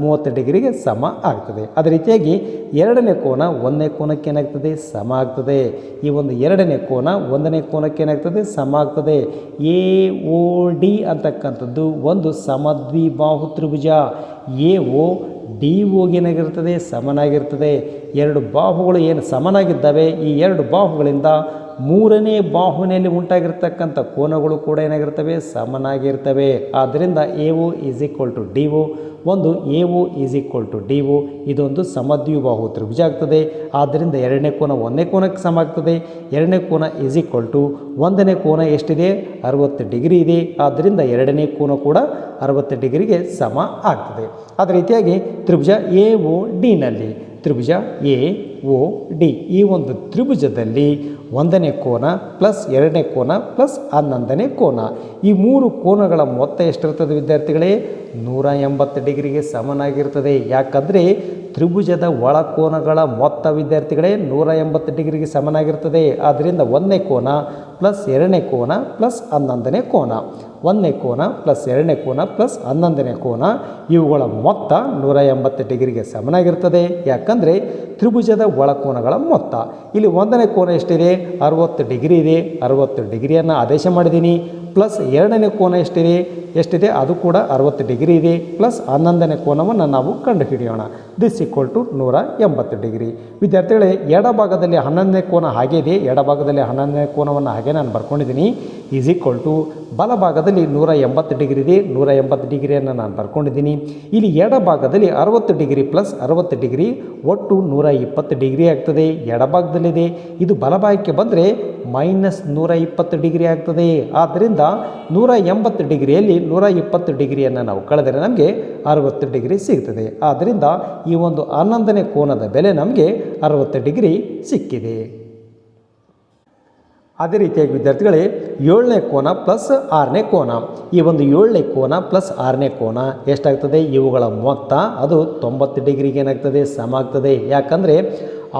30 ಡಿಗ್ರಿಗೆ ಸಮ ಆಗ್ತದೆ. ಅದೇ ರೀತಿಯಾಗಿ ಎರಡನೇ ಕೋನ ಒಂದನೇ ಕೋನಕ್ಕೆ ಏನಾಗ್ತದೆ, ಸಮ ಆಗ್ತದೆ. ಈ ಒಂದು ಎರಡನೇ ಕೋನ ಒಂದನೇ ಕೋನಕ್ಕೆ ಏನಾಗ್ತದೆ, ಸಮ ಆಗ್ತದೆ. ಎ ಒ ಡಿ ಅಂತಕ್ಕಂಥದ್ದು ಒಂದು ಸಮದ್ವಿಬಾಹು ತ್ರಿಭುಜ. A O D ಒಗೆ ಏನಾಗಿರ್ತದೆ, ಸಮನಾಗಿರ್ತದೆ. ಎರಡು ಬಾಹುಗಳು ಏನು ಸಮನಾಗಿದ್ದಾವೆ, ಈ ಎರಡು ಬಾಹುಗಳಿಂದ ಮೂರನೇ ಬಾಹುವಿನಲ್ಲಿ ಉಂಟಾಗಿರ್ತಕ್ಕಂಥ ಕೋನಗಳು ಕೂಡ ಏನಾಗಿರ್ತವೆ, ಸಮನಾಗಿರ್ತವೆ. ಆದ್ದರಿಂದ A O is equal to D O. ಒಂದು A O is equal to D O ಇದೊಂದು ಸಮದ್ವಿಬಾಹು ತ್ರಿಭುಜ ಆಗ್ತದೆ. ಆದ್ದರಿಂದ ಎರಡನೇ ಕೋನ ಒಂದನೇ ಕೋನಕ್ಕೆ ಸಮ ಆಗ್ತದೆ. ಎರಡನೇ ಕೋನ ಈಸ್ ಈಕ್ವಲ್ ಟು ಒಂದನೇ ಕೋನ ಎಷ್ಟಿದೆ, 60 ಡಿಗ್ರಿ ಇದೆ. ಆದ್ದರಿಂದ ಎರಡನೇ ಕೋನ ಕೂಡ 60 ಡಿಗ್ರಿಗೆ ಸಮ ಆಗ್ತದೆ. ಅದೇ ರೀತಿಯಾಗಿ ತ್ರಿಭುಜ ಎ ಒ ಡಿನಲ್ಲಿ ತ್ರಿಭುಜ ಎ ಒ ಡಿ ಈ ಒಂದು ತ್ರಿಭುಜದಲ್ಲಿ ಒಂದನೇ ಕೋನ ಪ್ಲಸ್ ಎರಡನೇ ಕೋನ ಪ್ಲಸ್ 11ನೇ ಕೋನ, ಈ ಮೂರು ಕೋನಗಳ ಮೊತ್ತ ಎಷ್ಟಿರ್ತದೆ ವಿದ್ಯಾರ್ಥಿಗಳೇ, 180 ಡಿಗ್ರಿಗೆ ಸಮನಾಗಿರ್ತದೆ. ಯಾಕಂದರೆ ತ್ರಿಭುಜದ ಒಳಕೋನಗಳ ಮೊತ್ತ ವಿದ್ಯಾರ್ಥಿಗಳೇ 180 ಡಿಗ್ರಿಗೆ ಸಮನಾಗಿರ್ತದೆ. ಆದ್ದರಿಂದ ಒಂದನೇ ಕೋನ ಪ್ಲಸ್ ಎರಡನೇ ಕೋನ ಪ್ಲಸ್ 11ನೇ ಕೋನ, ಒಂದನೇ ಕೋನ ಪ್ಲಸ್ ಎರಡನೇ ಕೋನ ಪ್ಲಸ್ 11ನೇ ಕೋನ ಇವುಗಳ ಮೊತ್ತ 180 ಡಿಗ್ರಿಗೆ ಸಮನಾಗಿರ್ತದೆ. ಯಾಕಂದರೆ ತ್ರಿಭುಜದ ಒಳಕೋನಗಳ ಮೊತ್ತ. ಇಲ್ಲಿ ಒಂದನೇ ಕೋನ ಎಷ್ಟಿದೆ, 60 ಡಿಗ್ರಿ ಇದೆ. 60 ಡಿಗ್ರಿಯನ್ನು ಆದೇಶ ಮಾಡಿದ್ದೀನಿ. ಪ್ಲಸ್ ಎರಡನೇ ಕೋನ ಎಷ್ಟಿದೆ ಅದು ಕೂಡ 60 ಡಿಗ್ರಿ ಇದೆ. ಪ್ಲಸ್ 11ನೇ ಕೋನವನ್ನು ನಾವು ಕಂಡುಹಿಡಿಯೋಣ. This equal to 180 degree. ವಿದ್ಯಾರ್ಥಿಗಳೇ, ಎಡಭಾಗದಲ್ಲಿ 11ನೇ ಕೋನ ಹಾಗೆ ಇದೆ. ಎಡಭಾಗದಲ್ಲಿ 11ನೇ ಕೋನವನ್ನು ಹಾಗೆ ನಾನು ಬರ್ಕೊಂಡಿದ್ದೀನಿ. ಈಸ್ ಈಕ್ವಲ್ ಟು ಬಲಭಾಗದಲ್ಲಿ 180 ಡಿಗ್ರಿ ಇದೆ. 180 ಡಿಗ್ರಿಯನ್ನು ನಾನು ಬರ್ಕೊಂಡಿದ್ದೀನಿ. ಇಲ್ಲಿ ಎಡಭಾಗದಲ್ಲಿ 60 ಡಿಗ್ರಿ ಪ್ಲಸ್ 60 ಡಿಗ್ರಿ ಒಟ್ಟು 120 ಡಿಗ್ರಿ ಆಗ್ತದೆ. ಎಡಭಾಗದಲ್ಲಿದೆ. ಇದು ಬಲಭಾಗಕ್ಕೆ ಬಂದರೆ ಮೈನಸ್ 120 ಡಿಗ್ರಿ ಆಗ್ತದೆ. ಆದ್ದರಿಂದ 180 ಡಿಗ್ರಿಯಲ್ಲಿ 120 ಡಿಗ್ರಿಯನ್ನು ನಾವು ಕಳೆದರೆ ನಮಗೆ 60 ಡಿಗ್ರಿ ಸಿಗ್ತದೆ. ಆದ್ದರಿಂದ ಈ ಒಂದು 11ನೇ ಕೋನದ ಬೆಲೆ ನಮಗೆ 60 ಡಿಗ್ರಿ ಸಿಕ್ಕಿದೆ. ಅದೇ ರೀತಿಯಾಗಿ ವಿದ್ಯಾರ್ಥಿಗಳೇ, 7ನೇ ಕೋನ ಪ್ಲಸ್ 6ನೇ ಕೋನ, ಈ ಒಂದು 7ನೇ ಕೋನ ಪ್ಲಸ್ 6ನೇ ಕೋನ ಎಷ್ಟಾಗ್ತದೆ, ಇವುಗಳ ಮೊತ್ತ ಅದು 90 ಡಿಗ್ರಿಗೆ ಏನಾಗ್ತದೆ, ಸಮ ಆಗ್ತದೆ. ಯಾಕಂದರೆ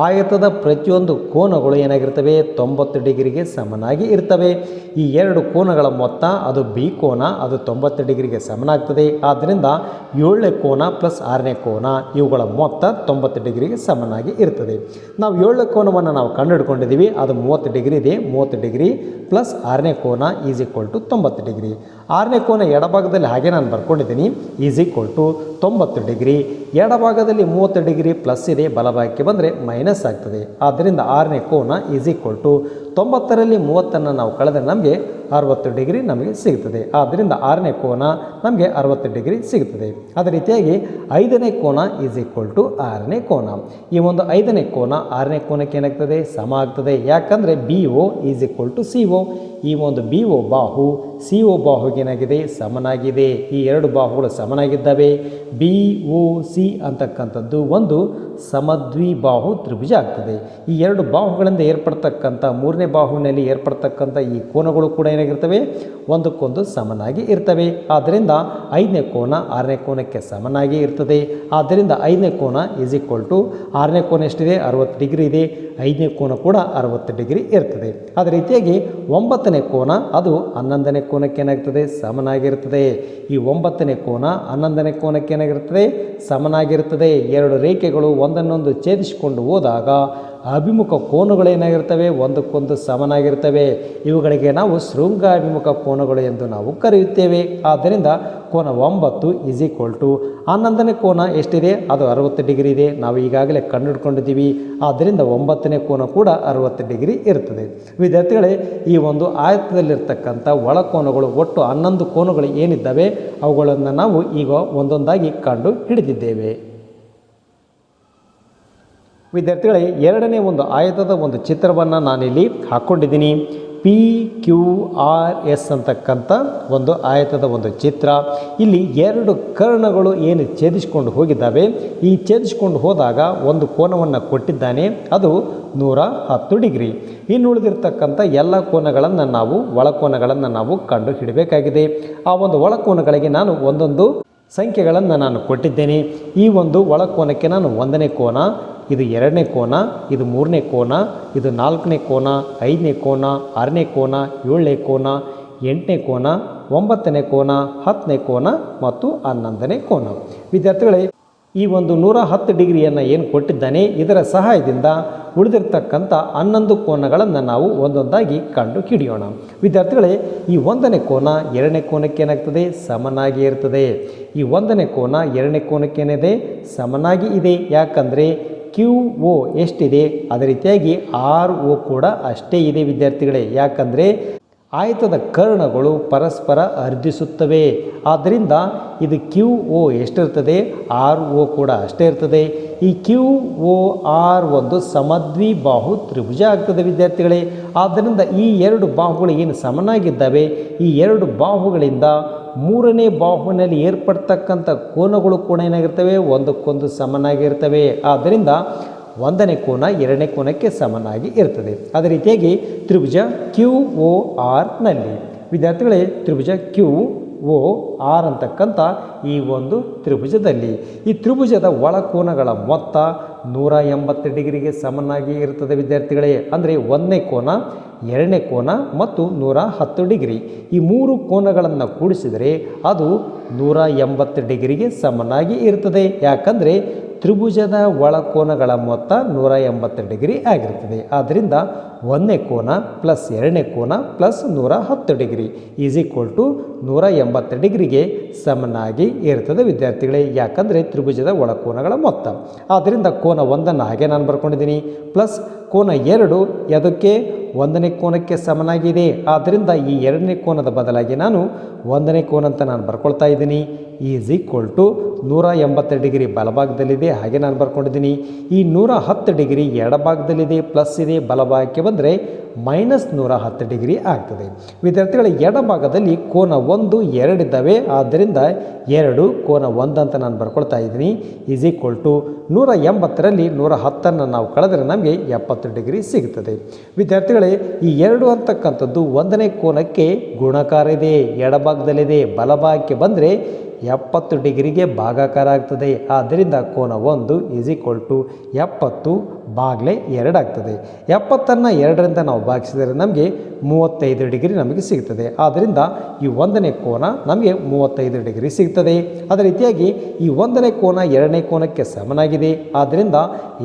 ಆಯತದ ಪ್ರತಿಯೊಂದು ಕೋನಗಳು ಏನಾಗಿರ್ತವೆ, 90 ಡಿಗ್ರಿಗೆ ಸಮನಾಗಿ ಇರ್ತವೆ. ಈ ಎರಡು ಕೋನಗಳ ಮೊತ್ತ ಅದು ಬಿ ಕೋನ, ಅದು 90 ಡಿಗ್ರಿಗೆ ಸಮನಾಗ್ತದೆ. ಆದ್ದರಿಂದ 7ನೇ ಕೋನ ಪ್ಲಸ್ 6ನೇ ಕೋನ ಇವುಗಳ ಮೊತ್ತ 90 ಡಿಗ್ರಿಗೆ ಸಮನಾಗಿ ಇರ್ತದೆ. ನಾವು 7ನೇ ಕೋನವನ್ನು ನಾವು ಕಂಡುಹಿಡ್ಕೊಂಡಿದ್ದೀವಿ, ಅದು 30 ಡಿಗ್ರಿ ಇದೆ. 30 ಡಿಗ್ರಿ ಪ್ಲಸ್ 6ನೇ ಕೋನ ಈಸ್ ಈಕ್ವಲ್ ಟು 90 ಡಿಗ್ರಿ. 6ನೇ ಕೋನ ಎಡಭಾಗದಲ್ಲಿ ಹಾಗೆ ನಾನು ಬರ್ಕೊಂಡಿದ್ದೀನಿ, ಈಸ್ ಈಕ್ವಲ್ ಟು 90 ಡಿಗ್ರಿ. ಎಡಭಾಗದಲ್ಲಿ 30 ಡಿಗ್ರಿ ಪ್ಲಸ್ ಇದೆ, ಬಲಭಾಗಕ್ಕೆ ಬಂದರೆ ಮೈನಸ್ ಆಗ್ತದೆ. ಆದ್ದರಿಂದ 6ನೇ ಕೋನ ಈಸ್ ಈಕ್ವಲ್ ಟು 90ರಲ್ಲಿ 30ನ್ನು ನಾವು ಕಳೆದರೆ ನಮಗೆ 60 ಡಿಗ್ರಿ ನಮಗೆ ಸಿಗ್ತದೆ. ಆದ್ದರಿಂದ 6ನೇ ಕೋನ ನಮಗೆ 60 ಡಿಗ್ರಿ ಸಿಗ್ತದೆ. ಅದೇ ರೀತಿಯಾಗಿ 5ನೇ ಕೋನ ಈಸ್ ಈಕ್ವಲ್ ಟು 6ನೇ ಕೋನ. ಈ ಒಂದು 5ನೇ ಕೋನ 6ನೇ ಕೋನಕ್ಕೆ ಏನಾಗ್ತದೆ, ಸಮ ಆಗ್ತದೆ. ಯಾಕಂದರೆ B O is equal to C O. ಈ ಒಂದು ಬಿ ಒ ಬಾಹು ಸಿ ಒ ಬಾಹುಗೆ ಏನಾಗಿದೆ, ಸಮನಾಗಿದೆ. ಈ ಎರಡು ಬಾಹುಗಳು ಸಮನಾಗಿದ್ದಾವೆ. ಬಿ ಒ ಸಿ ಅಂತಕ್ಕಂಥದ್ದು ಒಂದು ಸಮದ್ವಿಬಾಹು ತ್ರಿಭುಜ ಆಗ್ತದೆ. ಈ ಎರಡು ಬಾಹುಗಳಿಂದ ಏರ್ಪಡ್ತಕ್ಕಂಥ ಮೂರನೇ ಬಾಹುವಿನಲ್ಲಿ ಏರ್ಪಡ್ತಕ್ಕಂಥ ಈ ಕೋನಗಳು ಕೂಡ ಏನಾಗಿರ್ತವೆ, ಒಂದಕ್ಕೊಂದು ಸಮನಾಗಿ ಇರ್ತವೆ. ಆದ್ದರಿಂದ 5ನೇ ಕೋನ 6ನೇ ಕೋನಕ್ಕೆ ಸಮನಾಗಿ ಇರ್ತದೆ. ಆದ್ದರಿಂದ 5ನೇ ಕೋನ ಈಸ್ ಈಕ್ವಲ್ ಟು 6ನೇ ಕೋನ ಎಷ್ಟಿದೆ, 60 ಡಿಗ್ರಿ ಇದೆ. 5ನೇ ಕೋನ ಕೂಡ 60 ಡಿಗ್ರಿ ಇರ್ತದೆ. ಅದೇ ರೀತಿಯಾಗಿ 9ನೇ ಕೋನ ಅದು 11ನೇ ಕೋನಕ್ಕೆ ಏನಾಗ್ತದೆ, ಸಮನಾಗಿರ್ತದೆ. ಈ 9ನೇ ಕೋನ 11ನೇ ಕೋನಕ್ಕೆ ಏನಾಗಿರ್ತದೆ, ಸಮನಾಗಿರ್ತದೆ. ಎರಡು ರೇಖೆಗಳು ಒಂದನ್ನೊಂದು ಛೇದಿಸಿಕೊಂಡು ಹೋದಾಗ ಅಭಿಮುಖ ಕೋನಗಳೇನಾಗಿರ್ತವೆ, ಒಂದಕ್ಕೊಂದು ಸಮನಾಗಿರ್ತವೆ. ಇವುಗಳಿಗೆ ನಾವು ಶೃಂಗಾಭಿಮುಖ ಕೋನಗಳು ಎಂದು ನಾವು ಕರೆಯುತ್ತೇವೆ. ಆದ್ದರಿಂದ ಕೋನ 9 ಈಸ್ ಈಕ್ವಲ್ ಟು 11ನೇ ಕೋನ ಎಷ್ಟಿದೆ, ಅದು 60 ಡಿಗ್ರಿ ಇದೆ. ನಾವು ಈಗಾಗಲೇ ಕಂಡುಹಿಡ್ಕೊಂಡಿದ್ದೀವಿ. ಆದ್ದರಿಂದ 9ನೇ ಕೋನ ಕೂಡ 60 ಡಿಗ್ರಿ ಇರ್ತದೆ. ವಿದ್ಯಾರ್ಥಿಗಳೇ, ಈ ಒಂದು ಆಯತದಲ್ಲಿರ್ತಕ್ಕಂಥ ಒಳಕೋನಗಳು ಒಟ್ಟು 11 ಕೋನಗಳು ಏನಿದ್ದಾವೆ ಅವುಗಳನ್ನು ನಾವು ಈಗ ಒಂದೊಂದಾಗಿ ಕಂಡು ಹಿಡಿದಿದ್ದೇವೆ. ವಿದ್ಯಾರ್ಥಿಗಳೇ, ಎರಡನೇ ಒಂದು ಆಯತದ ಒಂದು ಚಿತ್ರವನ್ನು ನಾನಿಲ್ಲಿ ಹಾಕ್ಕೊಂಡಿದ್ದೀನಿ. ಪಿ ಕ್ಯೂ ಆರ್ ಎಸ್ ಅಂತಕ್ಕಂಥ ಒಂದು ಆಯತದ ಒಂದು ಚಿತ್ರ. ಇಲ್ಲಿ ಎರಡು ಕರ್ಣಗಳು ಏನು ಛೇದಿಸಿಕೊಂಡು ಹೋಗಿದ್ದಾವೆ, ಈ ಛೇದಿಸಿಕೊಂಡು ಹೋದಾಗ ಒಂದು ಕೋನವನ್ನು ಕೊಟ್ಟಿದ್ದಾನೆ, ಅದು 110 ಡಿಗ್ರಿ. ಇನ್ನು ಉಳಿದಿರ್ತಕ್ಕಂಥ ಎಲ್ಲ ಕೋನಗಳನ್ನು ನಾವು ಒಳಕೋನಗಳನ್ನು ನಾವು ಕಂಡು ಹಿಡಬೇಕಾಗಿದೆ. ಆ ಒಂದು ಒಳಕೋನಗಳಿಗೆ ನಾನು ಒಂದೊಂದು ಸಂಖ್ಯೆಗಳನ್ನು ನಾನು ಕೊಟ್ಟಿದ್ದೇನೆ. ಈ ಒಂದು ಒಳಕೋನಕ್ಕೆ ನಾನು 1ನೇ ಕೋನ, ಇದು 2ನೇ ಕೋನ, ಇದು 3ನೇ ಕೋನ, ಇದು 4ನೇ ಕೋನ, 5ನೇ ಕೋನ, 6ನೇ ಕೋನ, 7ನೇ ಕೋನ, 8ನೇ ಕೋನ, 9ನೇ ಕೋನ, 10ನೇ ಕೋನ ಮತ್ತು 11ನೇ ಕೋನ. ವಿದ್ಯಾರ್ಥಿಗಳೇ, ಈ ಒಂದು 110 ಡಿಗ್ರಿಯನ್ನು ಏನು ಕೊಟ್ಟಿದ್ದಾನೆ, ಇದರ ಸಹಾಯದಿಂದ ಉಳಿದಿರ್ತಕ್ಕಂಥ 11 ಕೋನಗಳನ್ನು ನಾವು ಒಂದೊಂದಾಗಿ ಕಂಡು ಹಿಡಿಯೋಣ. ವಿದ್ಯಾರ್ಥಿಗಳೇ, ಈ 1ನೇ ಕೋನ 2ನೇ ಕೋನಕ್ಕೆ ಏನಾಗ್ತದೆ, ಸಮನಾಗಿ ಇರ್ತದೆ. ಈ 1ನೇ ಕೋನ 2ನೇ ಕೋನಕ್ಕೆ ಏನಿದೆ, ಸಮನಾಗಿ ಇದೆ. ಯಾಕಂದರೆ ಕ್ಯೂ ಒ ಎಷ್ಟಿದೆ, ಅದೇ ರೀತಿಯಾಗಿ ಆರ್ ಒ ಕೂಡ ಅಷ್ಟೇ ಇದೆ ವಿದ್ಯಾರ್ಥಿಗಳೇ. ಯಾಕಂದರೆ ಆಯತದ ಕರ್ಣಗಳು ಪರಸ್ಪರ ಅರ್ಧಿಸುತ್ತವೆ. ಆದ್ದರಿಂದ ಇದು ಕ್ಯೂ ಒ ಎಷ್ಟಿರ್ತದೆ, ಆರ್ ಒ ಕೂಡ ಅಷ್ಟೇ ಇರ್ತದೆ. ಈ ಕ್ಯೂ ಒ ಆರ್ ಒಂದು ಸಮದ್ವಿಬಾಹು ತ್ರಿಭುಜ ಆಗ್ತದೆ ವಿದ್ಯಾರ್ಥಿಗಳೇ. ಆದ್ದರಿಂದ ಈ ಎರಡು ಬಾಹುಗಳು ಏನು ಸಮನಾಗಿದ್ದಾವೆ, ಈ ಎರಡು ಬಾಹುಗಳಿಂದ 3ನೇ ಬಾಹುವಿನಲ್ಲಿ ಏರ್ಪಡ್ತಕ್ಕಂಥ ಕೋನಗಳು ಕೂಡ ಏನಾಗಿರ್ತವೆ, ಒಂದಕ್ಕೊಂದು ಸಮನಾಗಿರ್ತವೆ. ಆದ್ದರಿಂದ 1ನೇ ಕೋನ 2ನೇ ಕೋನಕ್ಕೆ ಸಮನಾಗಿ ಇರ್ತದೆ. ಅದೇ ರೀತಿಯಾಗಿ ತ್ರಿಭುಜ ಕ್ಯೂ ಒ ಆರ್ನಲ್ಲಿ ವಿದ್ಯಾರ್ಥಿಗಳೇ, ತ್ರಿಭುಜ ಕ್ಯೂ ಒ ಆರ್ ಅಂತಕ್ಕಂಥ ಈ ಒಂದು ತ್ರಿಭುಜದಲ್ಲಿ ಈ ತ್ರಿಭುಜದ ಒಳಕೋನಗಳ ಮೊತ್ತ 180 ಡಿಗ್ರಿಗೆ ಸಮನಾಗಿ ಇರ್ತದೆ ವಿದ್ಯಾರ್ಥಿಗಳೇ. ಅಂದರೆ 1ನೇ ಕೋನ, 2ನೇ ಕೋನ ಮತ್ತು 110 ಡಿಗ್ರಿ, ಈ 3 ಕೋನಗಳನ್ನು ಕೂಡಿಸಿದರೆ ಅದು 180 ಡಿಗ್ರಿಗೆ ಸಮನಾಗಿ ಇರ್ತದೆ. ಯಾಕಂದರೆ ತ್ರಿಭುಜದ ಒಳಕೋನಗಳ ಮೊತ್ತ 180 ಡಿಗ್ರಿ ಆಗಿರ್ತದೆ. ಆದ್ದರಿಂದ 1ನೇ ಕೋನ ಪ್ಲಸ್ 2ನೇ ಕೋನ plus 110 degree is equal to 180 ಡಿಗ್ರಿಗೆ ಸಮನಾಗಿ ಇರ್ತದೆ ವಿದ್ಯಾರ್ಥಿಗಳೇ. ಯಾಕಂದರೆ ತ್ರಿಭುಜದ ಒಳಕೋನಗಳ ಮೊತ್ತ. ಆದ್ದರಿಂದ ಕೋನ 1ನ್ನು ಹಾಗೆ ನಾನು ಬರ್ಕೊಂಡಿದ್ದೀನಿ, ಪ್ಲಸ್ ಕೋನ 2 ಅದಕ್ಕೆ 1ನೇ ಕೋನಕ್ಕೆ ಸಮನಾಗಿದೆ. ಆದ್ದರಿಂದ ಈ 2ನೇ ಕೋನದ ಬದಲಾಗಿ ನಾನು 1ನೇ ಕೋನ ಅಂತ ನಾನು ಬರ್ಕೊಳ್ತಾ ಇದ್ದೀನಿ. ಈಸ್ ಈಕ್ವಲ್ ಟು 180 ಡಿಗ್ರಿ ಬಲಭಾಗದಲ್ಲಿದೆ, ಹಾಗೆ ನಾನು ಬರ್ಕೊಂಡಿದ್ದೀನಿ. ಈ 110 ಡಿಗ್ರಿ ಎಡಭಾಗದಲ್ಲಿದೆ, ಪ್ಲಸ್ ಇದೆ, ಬಲಭಾಗಕ್ಕೆ ಬಂದರೆ ಮೈನಸ್ 110 ಡಿಗ್ರಿ ಆಗ್ತದೆ. ವಿದ್ಯಾರ್ಥಿಗಳ ಎಡಭಾಗದಲ್ಲಿ ಕೋನ 1, 2 ಇದ್ದಾವೆ. ಆದ್ದರಿಂದ 2 ಕೋನ 1 ಅಂತ ನಾನು ಬರ್ಕೊಳ್ತಾ ಇದ್ದೀನಿ. ಈಸ್ ಈಕ್ವಲ್ ಟು 180ರಲ್ಲಿ 110ನ್ನು ನಾವು ಕಳೆದರೆ ನಮಗೆ 70 ಡಿಗ್ರಿ ಸಿಗ್ತದೆ. ವಿದ್ಯಾರ್ಥಿಗಳೇ, ಈ 2 ಅಂತಕ್ಕಂಥದ್ದು 1ನೇ ಕೋನಕ್ಕೆ ಗುಣಕಾರ ಇದೆ, ಎಡಭಾಗದಲ್ಲಿದೆ, ಬಲಭಾಗಕ್ಕೆ ಬಂದರೆ 70 ಡಿಗ್ರಿಗೆ ಭಾಗಾಕಾರ ಆಗ್ತದೆ. ಆದ್ದರಿಂದ ಕೋನ 1 ಈಸ್ ಈಕ್ವಲ್ ಟು 70/2 ಆಗ್ತದೆ. 70ನ್ನು 2ರಿಂದ ನಾವು ಭಾಗಿಸಿದರೆ ನಮಗೆ 35 ಡಿಗ್ರಿ ನಮಗೆ ಸಿಗ್ತದೆ. ಆದ್ದರಿಂದ ಈ 1ನೇ ಕೋನ ನಮಗೆ 35 ಡಿಗ್ರಿ ಸಿಗ್ತದೆ. ಅದೇ ರೀತಿಯಾಗಿ ಈ 1ನೇ ಕೋನ 2ನೇ ಕೋನಕ್ಕೆ ಸಮನಾಗಿದೆ. ಆದ್ದರಿಂದ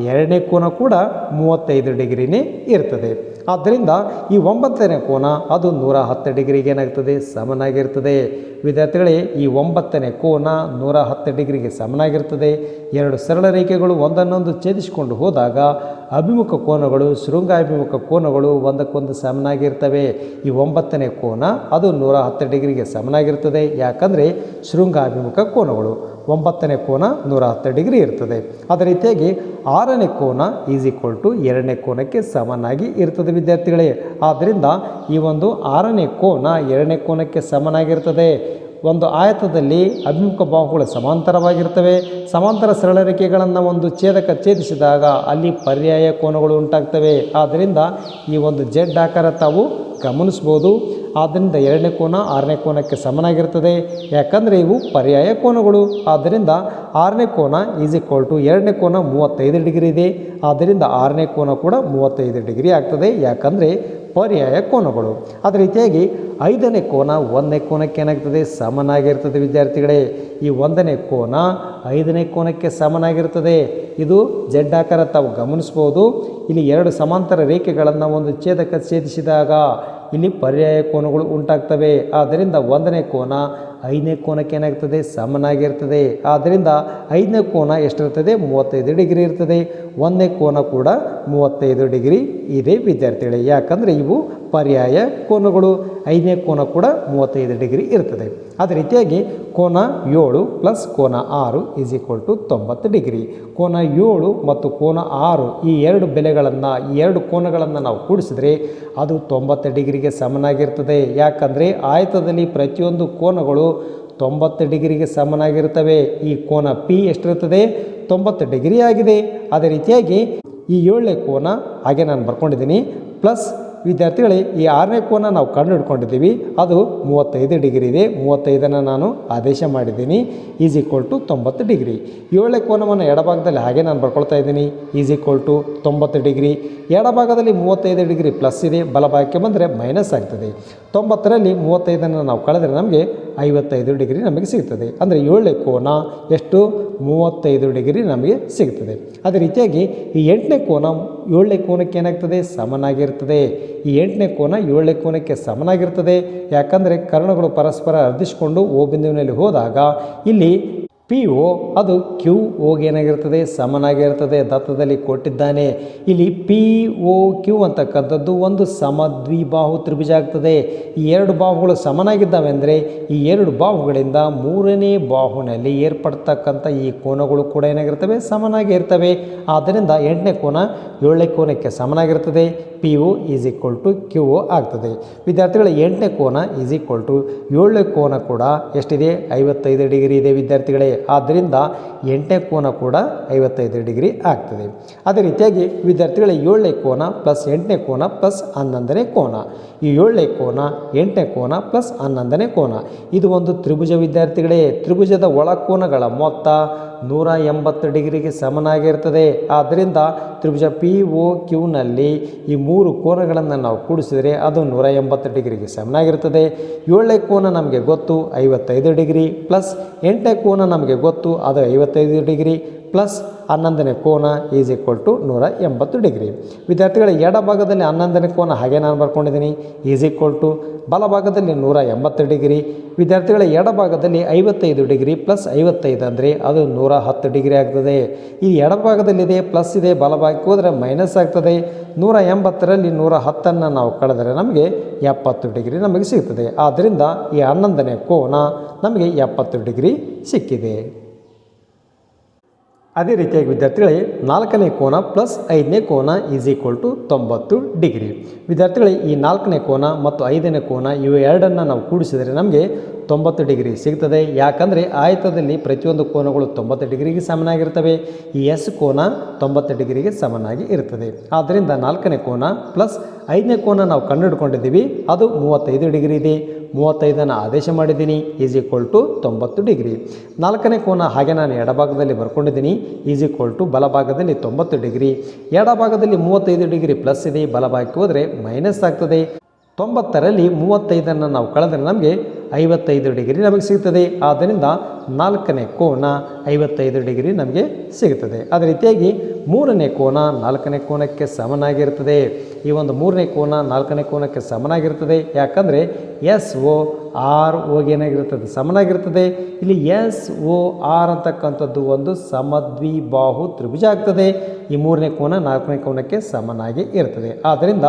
2ನೇ ಕೋನ ಕೂಡ 35 ಡಿಗ್ರಿನೇ ಇರ್ತದೆ. ಆದ್ದರಿಂದ ಈ 9ನೇ ಕೋನ ಅದು 110 ಡಿಗ್ರಿಗೆ ಏನಾಗ್ತದೆ, ಸಮನಾಗಿರ್ತದೆ. ವಿದ್ಯಾರ್ಥಿಗಳೇ, ಈ 9ನೇ ಕೋನ 110 ಡಿಗ್ರಿಗೆ ಸಮನಾಗಿರ್ತದೆ. 2 ಸರಳ ರೇಖೆಗಳು ಒಂದನ್ನೊಂದು ಛೇದಿಸಿಕೊಂಡು ಹೋದಾಗ ಅಭಿಮುಖ ಕೋನಗಳು, ಶೃಂಗಾಭಿಮುಖ ಕೋನಗಳು ಒಂದಕ್ಕೊಂದು ಸಮನಾಗಿರ್ತವೆ. ಈ 9ನೇ ಕೋನ ಅದು 110 ಡಿಗ್ರಿಗೆ ಸಮನಾಗಿರ್ತದೆ. ಯಾಕಂದರೆ ಶೃಂಗಾಭಿಮುಖ ಕೋನಗಳು. 9ನೇ ಕೋನ 110 ಡಿಗ್ರಿ ಇರ್ತದೆ. ಅದೇ ರೀತಿಯಾಗಿ 6ನೇ ಕೋನ ಈಸ್ ಈಕ್ವಲ್ ಟು 2ನೇ ಕೋನಕ್ಕೆ ಸಮನಾಗಿ ಇರ್ತದೆ ವಿದ್ಯಾರ್ಥಿಗಳೇ. ಆದ್ದರಿಂದ ಈ ಒಂದು 6ನೇ ಕೋನ 2ನೇ ಕೋನಕ್ಕೆ ಸಮನಾಗಿರ್ತದೆ. ಒಂದು ಆಯತದಲ್ಲಿ ಅಭಿಮುಖ ಬಾಹುಗಳು ಸಮಾಂತರವಾಗಿರ್ತವೆ. ಸಮಾಂತರ ಸರಳ ರೇಖೆಗಳನ್ನು ಒಂದು ಛೇದಿಸಿದಾಗ ಅಲ್ಲಿ ಪರ್ಯಾಯ ಕೋನಗಳು ಉಂಟಾಗ್ತವೆ. ಆದ್ದರಿಂದ ಈ ಒಂದು ಜೆಡ್ ಆಕಾರ ತಾವು ಗಮನಿಸ್ಬೋದು. ಆದ್ದರಿಂದ 2ನೇ ಕೋನ 6ನೇ ಕೋನಕ್ಕೆ ಸಮನಾಗಿರ್ತದೆ. ಯಾಕಂದರೆ ಇವು ಪರ್ಯಾಯ ಕೋನಗಳು. ಆದ್ದರಿಂದ 6ನೇ ಕೋನ ಈಸ್ ಈಕ್ವಲ್ ಟು 2ನೇ ಕೋನ 35 ಡಿಗ್ರಿ ಇದೆ. ಆದ್ದರಿಂದ 6ನೇ ಕೋನ ಕೂಡ 35 ಡಿಗ್ರಿ ಆಗ್ತದೆ. ಯಾಕಂದರೆ ಪರ್ಯಾಯ ಕೋನಗಳು. ಅದೇ ರೀತಿಯಾಗಿ 5ನೇ ಕೋನ 1ನೇ ಕೋನಕ್ಕೆ ಏನಾಗ್ತದೆ, ಸಮನಾಗಿರ್ತದೆ ವಿದ್ಯಾರ್ಥಿಗಳೇ. ಈ 1ನೇ ಕೋನ 5ನೇ ಕೋನಕ್ಕೆ ಸಮನಾಗಿರ್ತದೆ. ಇದು ಜೆಡ್ ಆಕಾರ ತಾವು ಗಮನಿಸ್ಬೋದು. ಇಲ್ಲಿ 2 ಸಮಾಂತರ ರೇಖೆಗಳನ್ನು ಒಂದು ಛೇದಿಸಿದಾಗ ಇಲ್ಲಿ ಪರ್ಯಾಯ ಕೋನಗಳು ಉಂಟಾಗ್ತವೆ. ಆದ್ದರಿಂದ 1ನೇ ಕೋನ 5ನೇ ಕೋನಕ್ಕೆ ಏನಾಗ್ತದೆ, ಸಮನಾಗಿರ್ತದೆ. ಆದ್ದರಿಂದ 5ನೇ ಕೋನ ಎಷ್ಟಿರ್ತದೆ, 35 ಡಿಗ್ರಿ ಇರ್ತದೆ. 1ನೇ ಕೋನ ಕೂಡ 35 ಡಿಗ್ರಿ ಇದೆ ವಿದ್ಯಾರ್ಥಿಗಳೇ. ಯಾಕಂದರೆ ಇವು ಪರ್ಯಾಯ ಕೋನಗಳು. 5ನೇ ಕೋನ ಕೂಡ 35 ಡಿಗ್ರಿ ಇರ್ತದೆ. ಅದೇ ರೀತಿಯಾಗಿ ಕೋನ 7 ಪ್ಲಸ್ ಕೋನ 6 ಈಸ್ ಈಕ್ವಲ್ ಟು 90 ಡಿಗ್ರಿ. ಕೋನ 7 ಮತ್ತು ಕೋನ 6 ಈ 2 ಬೆಲೆಗಳನ್ನು, ಈ 2 ಕೋನಗಳನ್ನು ನಾವು ಕೂಡಿಸಿದರೆ ಅದು 90 ಡಿಗ್ರಿಗೆ ಡಿಗ್ರಿಗೆ ಸಮನಾಗಿರ್ತದೆ. ಯಾಕಂದರೆ ಆಯತದಲ್ಲಿ ಪ್ರತಿಯೊಂದು ಕೋನಗಳು 90 ಡಿಗ್ರಿಗೆ ಸಮನಾಗಿರ್ತವೆ. ಈ ಕೋನ ಪಿ ಎಷ್ಟಿರ್ತದೆ? 90 ಡಿಗ್ರಿ ಆಗಿದೆ. ಅದೇ ರೀತಿಯಾಗಿ ಈ 7ನೇ ಕೋನ ಹಾಗೆ ನಾನು ಬರ್ಕೊಂಡಿದ್ದೀನಿ. ಪ್ಲಸ್ ವಿದ್ಯಾರ್ಥಿಗಳೇ ಈ 6ನೇ ಕೋನ ನಾವು ಕಂಡು ಹಿಡ್ಕೊಂಡಿದ್ದೀವಿ, ಅದು 35 ಡಿಗ್ರಿ ಇದೆ. 35ಅನ್ನು ನಾನು ಆದೇಶ ಮಾಡಿದ್ದೀನಿ ಈಸ್ ಈಕ್ವಲ್ ಟು 90 ಡಿಗ್ರಿ. 7ನೇ ಕೋನವನ್ನು ಎಡಭಾಗದಲ್ಲಿ ಹಾಗೆ ನಾನು ಬರ್ಕೊಳ್ತಾ ಇದ್ದೀನಿ ಈಸ್ ಈಕ್ವಲ್ ಟು 90 ಡಿಗ್ರಿ. ಎಡಭಾಗದಲ್ಲಿ 35 ಡಿಗ್ರಿ ಪ್ಲಸ್ ಇದೆ, ಬಲಭಾಗಕ್ಕೆ ಬಂದರೆ ಮೈನಸ್ ಆಗ್ತದೆ. 90ರಲ್ಲಿ 35ಅನ್ನು ನಾವು ಕಳೆದರೆ ನಮಗೆ 55 ಡಿಗ್ರಿ ನಮಗೆ ಸಿಗ್ತದೆ. ಅಂದರೆ 7ನೇ ಕೋನ ಎಷ್ಟು? 35 ಡಿಗ್ರಿ ನಮಗೆ ಸಿಗ್ತದೆ. ಅದೇ ರೀತಿಯಾಗಿ ಈ 8ನೇ ಕೋನ 7ನೇ ಕೋನಕ್ಕೆ ಏನಾಗ್ತದೆ? ಸಮನಾಗಿರ್ತದೆ. ಈ 8ನೇ ಕೋನ 7ನೇ ಕೋನಕ್ಕೆ ಸಮನಾಗಿರ್ತದೆ. ಯಾಕಂದರೆ ಕರ್ಣಗಳು ಪರಸ್ಪರ ಅರ್ಧಿಸಿಕೊಂಡು ಓ ಬಿಂದುವಿನಲ್ಲಿ ಹೋದಾಗ ಇಲ್ಲಿ ಪಿ ಒ ಅದು ಕ್ಯೂ ಓಗೆ ಏನಾಗಿರ್ತದೆ? ಸಮನಾಗಿರ್ತದೆ. ದತ್ತದಲ್ಲಿ ಕೊಟ್ಟಿದ್ದಾನೆ. ಇಲ್ಲಿ ಪಿ ಒ ಕ್ಯೂ ಅಂತಕ್ಕಂಥದ್ದು ಒಂದು ಸಮದ್ವಿಬಾಹು ತ್ರಿಭುಜ ಆಗ್ತದೆ. ಈ 2 ಬಾಹುಗಳು ಸಮನಾಗಿದ್ದಾವೆ ಅಂದರೆ ಈ 2 ಬಾಹುಗಳಿಂದ 3ನೇ ಬಾಹುನಲ್ಲಿ ಏರ್ಪಡ್ತಕ್ಕಂಥ ಈ ಕೋನಗಳು ಕೂಡ ಏನಾಗಿರ್ತವೆ? ಸಮನಾಗಿ ಇರ್ತವೆ. ಆದ್ದರಿಂದ 8ನೇ ಕೋನ 7ನೇ ಕೋನಕ್ಕೆ ಸಮನಾಗಿರ್ತದೆ. P O is equal to Q O ಆಗ್ತದೆ. ವಿದ್ಯಾರ್ಥಿಗಳ 8ನೇ ಕೋನ ಈಸ್ ಈಕ್ವಲ್ ಟು 7ನೇ ಕೋನ ಕೂಡ ಎಷ್ಟಿದೆ? 55 ಡಿಗ್ರಿ ಇದೆ ವಿದ್ಯಾರ್ಥಿಗಳೇ. ಆದ್ದರಿಂದ 8ನೇ ಕೋನ ಕೂಡ 55 ಡಿಗ್ರಿ ಆಗ್ತದೆ. ಅದೇ ರೀತಿಯಾಗಿ ವಿದ್ಯಾರ್ಥಿಗಳ 7ನೇ ಕೋನ ಪ್ಲಸ್ 8ನೇ ಕೋನ ಪ್ಲಸ್ 11ನೇ ಕೋನ. ಈ 7ನೇ ಕೋನ 8ನೇ ಕೋನ ಪ್ಲಸ್ 11ನೇ ಕೋನ ಇದು ಒಂದು ತ್ರಿಭುಜ ವಿದ್ಯಾರ್ಥಿಗಳೇ. ತ್ರಿಭುಜದ ಒಳಕೋನಗಳ ಮೊತ್ತ 180 ಡಿಗ್ರಿಗೆ ಸಮನಾಗಿರ್ತದೆ. ಆದ್ದರಿಂದ ತ್ರಿಭುಜ ಪಿ ಒ ಕ್ಯೂನಲ್ಲಿ ಈ 3 ಕೋನಗಳನ್ನು ನಾವು ಕೂಡಿಸಿದರೆ ಅದು 180 ಡಿಗ್ರಿಗೆ ಸಮನಾಗಿರ್ತದೆ. 7ನೇ ಕೋನ ನಮಗೆ ಗೊತ್ತು 55 ಡಿಗ್ರಿ ಪ್ಲಸ್ 8ನೇ ಕೋನ ನಮಗೆ ಗೊತ್ತು ಅದು 55 ಡಿಗ್ರಿ ಪ್ಲಸ್ 11ನೇ ಕೋನ ಈಸ್ ಈಕ್ವಲ್ ಟು 180 ಡಿಗ್ರಿ. ವಿದ್ಯಾರ್ಥಿಗಳ ಎಡಭಾಗದಲ್ಲಿ 11ನೇ ಕೋನ ಹಾಗೆ ನಾನು ಬರ್ಕೊಂಡಿದ್ದೀನಿ ಈಸ್ ಈಕ್ವಲ್ ಟು ಬಲಭಾಗದಲ್ಲಿ 180 ಡಿಗ್ರಿ. ವಿದ್ಯಾರ್ಥಿಗಳ ಎಡಭಾಗದಲ್ಲಿ 55 ಡಿಗ್ರಿ ಪ್ಲಸ್ 55 ಅಂದರೆ ಅದು 110 ಡಿಗ್ರಿ ಆಗ್ತದೆ. ಈ ಎಡಭಾಗದಲ್ಲಿದೆ ಪ್ಲಸ್ ಇದೆ, ಬಲಭಾಗಕ್ಕೆ ಹೋದರೆ ಮೈನಸ್ ಆಗ್ತದೆ. 180ರಲ್ಲಿ 110ಅನ್ನು ನಾವು ಕಳೆದರೆ ನಮಗೆ 70 ಡಿಗ್ರಿ ನಮಗೆ ಸಿಗ್ತದೆ. ಆದ್ದರಿಂದ ಈ 11ನೇ ಕೋನ ನಮಗೆ 70 ಡಿಗ್ರಿ ಸಿಕ್ಕಿದೆ. ಅದೇ ರೀತಿಯಾಗಿ ವಿದ್ಯಾರ್ಥಿಗಳೇ 4ನೇ ಕೋನ ಪ್ಲಸ್ 5ನೇ ಕೋನ ಈಸ್ ಈಕ್ವಲ್ ಟು 90 ಡಿಗ್ರಿ. ವಿದ್ಯಾರ್ಥಿಗಳೇ ಈ 4ನೇ ಕೋನ ಮತ್ತು 5ನೇ ಕೋನ ಇವು ಎರಡನ್ನು ನಾವು ಕೂಡಿಸಿದರೆ ನಮಗೆ 90 ಡಿಗ್ರಿ ಸಿಗ್ತದೆ. ಯಾಕಂದರೆ ಆಯತದಲ್ಲಿ ಪ್ರತಿಯೊಂದು ಕೋನಗಳು 90 ಡಿಗ್ರಿಗೆ ಸಮನಾಗಿರ್ತವೆ. ಈ ಎಸ್ ಕೋನ 90 ಡಿಗ್ರಿಗೆ ಸಮನಾಗಿ ಇರ್ತದೆ. ಆದ್ದರಿಂದ 4ನೇ ಕೋನ ಪ್ಲಸ್ 5ನೇ ಕೋನ ನಾವು ಕಂಡುಹಿಡ್ಕೊಂಡಿದ್ದೀವಿ, ಅದು 35 ಡಿಗ್ರಿ ಇದೆ. 35ಅನ್ನು ಆದೇಶ ಮಾಡಿದ್ದೀನಿ ಈಸ್ ಈಕ್ವಲ್ ಟು 90 ಡಿಗ್ರಿ. 4ನೇ ಕೋನ ಹಾಗೆ ನಾನು ಎಡಭಾಗದಲ್ಲಿ ಬರ್ಕೊಂಡಿದ್ದೀನಿ ಈಸ್ ಈಕ್ವಲ್ ಟು ಬಲಭಾಗದಲ್ಲಿ 90 ಡಿಗ್ರಿ. ಎಡಭಾಗದಲ್ಲಿ 35 ಡಿಗ್ರಿ ಪ್ಲಸ್ ಇದೆ, ಬಲಭಾಗಕ್ಕೆ ಹೋದರೆ ಮೈನಸ್ ಆಗ್ತದೆ. 90ರಲ್ಲಿ 35ಅನ್ನು ನಾವು ಕಳೆದರೆ ನಮಗೆ 55 ಡಿಗ್ರಿ ನಮಗೆ ಸಿಗ್ತದೆ. ಆದ್ದರಿಂದ 4ನೇ ಕೋನ 55 ಡಿಗ್ರಿ ನಮಗೆ ಸಿಗುತ್ತದೆ. ಅದೇ ರೀತಿಯಾಗಿ 3ನೇ ಕೋನ 4ನೇ ಕೋನಕ್ಕೆ ಸಮನಾಗಿರ್ತದೆ. ಈ ಒಂದು 3ನೇ ಕೋನ 4ನೇ ಕೋನಕ್ಕೆ ಸಮನಾಗಿರ್ತದೆ. ಯಾಕಂದರೆ ಎಸ್ ಒ ಆರ್ ಓಗೆ ಏನಾಗಿರ್ತದೆ? ಸಮನಾಗಿರ್ತದೆ. ಇಲ್ಲಿ ಎಸ್ ಒ ಆರ್ ಅಂತಕ್ಕಂಥದ್ದು ಒಂದು ಸಮದ್ವಿಬಾಹು ತ್ರಿಭುಜ ಆಗ್ತದೆ. ಈ 3ನೇ ಕೋನ 4ನೇ ಕೋನಕ್ಕೆ ಸಮನಾಗಿ ಇರ್ತದೆ. ಆದ್ದರಿಂದ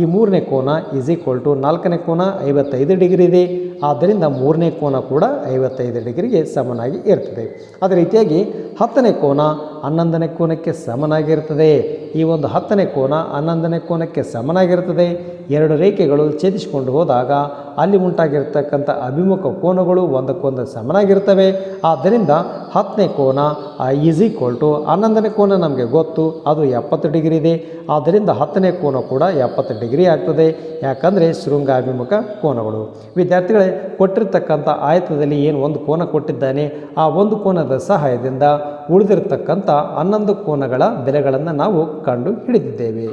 ಈ 3ನೇ ಕೋನ ಈಸ್ ಈಕ್ವಲ್ ಟು 4ನೇ ಕೋನ 55 ಡಿಗ್ರಿ ಇದೆ. ಆದ್ದರಿಂದ 3ನೇ ಕೋನ ಕೂಡ 55 ಡಿಗ್ರಿಗೆ ಸಮನಾಗಿ ಇರ್ತದೆ. ಅದೇ ರೀತಿಯಾಗಿ 10ನೇ ಕೋನ 11ನೇ ಕೋನಕ್ಕೆ ಸಮನಾಗಿರ್ತದೆ. ಈ ಒಂದು 10ನೇ ಕೋನ 11ನೇ ಕೋನಕ್ಕೆ ಸಮನಾಗಿರ್ತದೆ. 2 ರೇಖೆಗಳು ಛೇದಿಸಿಕೊಂಡು ಹೋದಾಗ ಅಲ್ಲಿ ಉಂಟಾಗಿರ್ತಕ್ಕಂಥ ಅಭಿಮುಖ ಕೋನಗಳು ಒಂದಕ್ಕೊಂದು ಸಮನಾಗಿರ್ತವೆ. ಆದ್ದರಿಂದ 10ನೇ ಕೋನ ಈಸ್ ಈಕ್ವಲ್ ಟು 11ನೇ ಕೋನ ನಮಗೆ ಗೊತ್ತು, ಅದು 70 ಡಿಗ್ರಿ ಇದೆ. ಆದ್ದರಿಂದ 10ನೇ ಕೋನ ಕೂಡ 70 ಡಿಗ್ರಿ ಆಗ್ತದೆ. ಯಾಕಂದರೆ ಶೃಂಗಾಭಿಮುಖ ಕೋನಗಳು. ವಿದ್ಯಾರ್ಥಿಗಳೇ ಕೊಟ್ಟಿರ್ತಕ್ಕಂಥ ಆಯತದಲ್ಲಿ ಏನು ಒಂದು ಕೋನ ಕೊಟ್ಟಿದ್ದಾನೆ, ಆ ಒಂದು ಕೋನದ ಸಹಾಯದಿಂದ ಉಳಿದಿರತಕ್ಕಂಥ 11 ಕೋನಗಳ ಬೆಲೆಗಳನ್ನು ನಾವು ಕಂಡು ಹಿಡಿದಿದ್ದೇವೆ.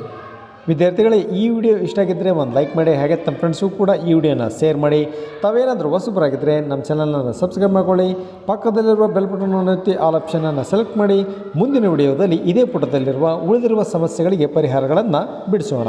ವಿದ್ಯಾರ್ಥಿಗಳೇ ಈ ವಿಡಿಯೋ ಇಷ್ಟ ಆಗಿದ್ದರೆ ಒಂದು ಲೈಕ್ ಮಾಡಿ, ಹಾಗೆ ತಮ್ಮ ಫ್ರೆಂಡ್ಸ್ಗೂ ಕೂಡ ಈ ವಿಡಿಯೋನ ಶೇರ್ ಮಾಡಿ. ತಾವೇನಾದರೂ ಹೊಸಬರಾಗಿದ್ದರೆ ನಮ್ಮ ಚಾನಲನ್ನು ಸಬ್ಸ್ಕ್ರೈಬ್ ಮಾಡ್ಕೊಳ್ಳಿ. ಪಕ್ಕದಲ್ಲಿರುವ ಬೆಲ್ ಬಟನ್ ಒತ್ತಿ ಆಲ್ ಆಪ್ಷನನ್ನು ಸೆಲೆಕ್ಟ್ ಮಾಡಿ. ಮುಂದಿನ ವಿಡಿಯೋದಲ್ಲಿ ಇದೇ ಪುಟದಲ್ಲಿರುವ ಉಳಿದಿರುವ ಸಮಸ್ಯೆಗಳಿಗೆ ಪರಿಹಾರಗಳನ್ನು ಬಿಡಿಸೋಣ.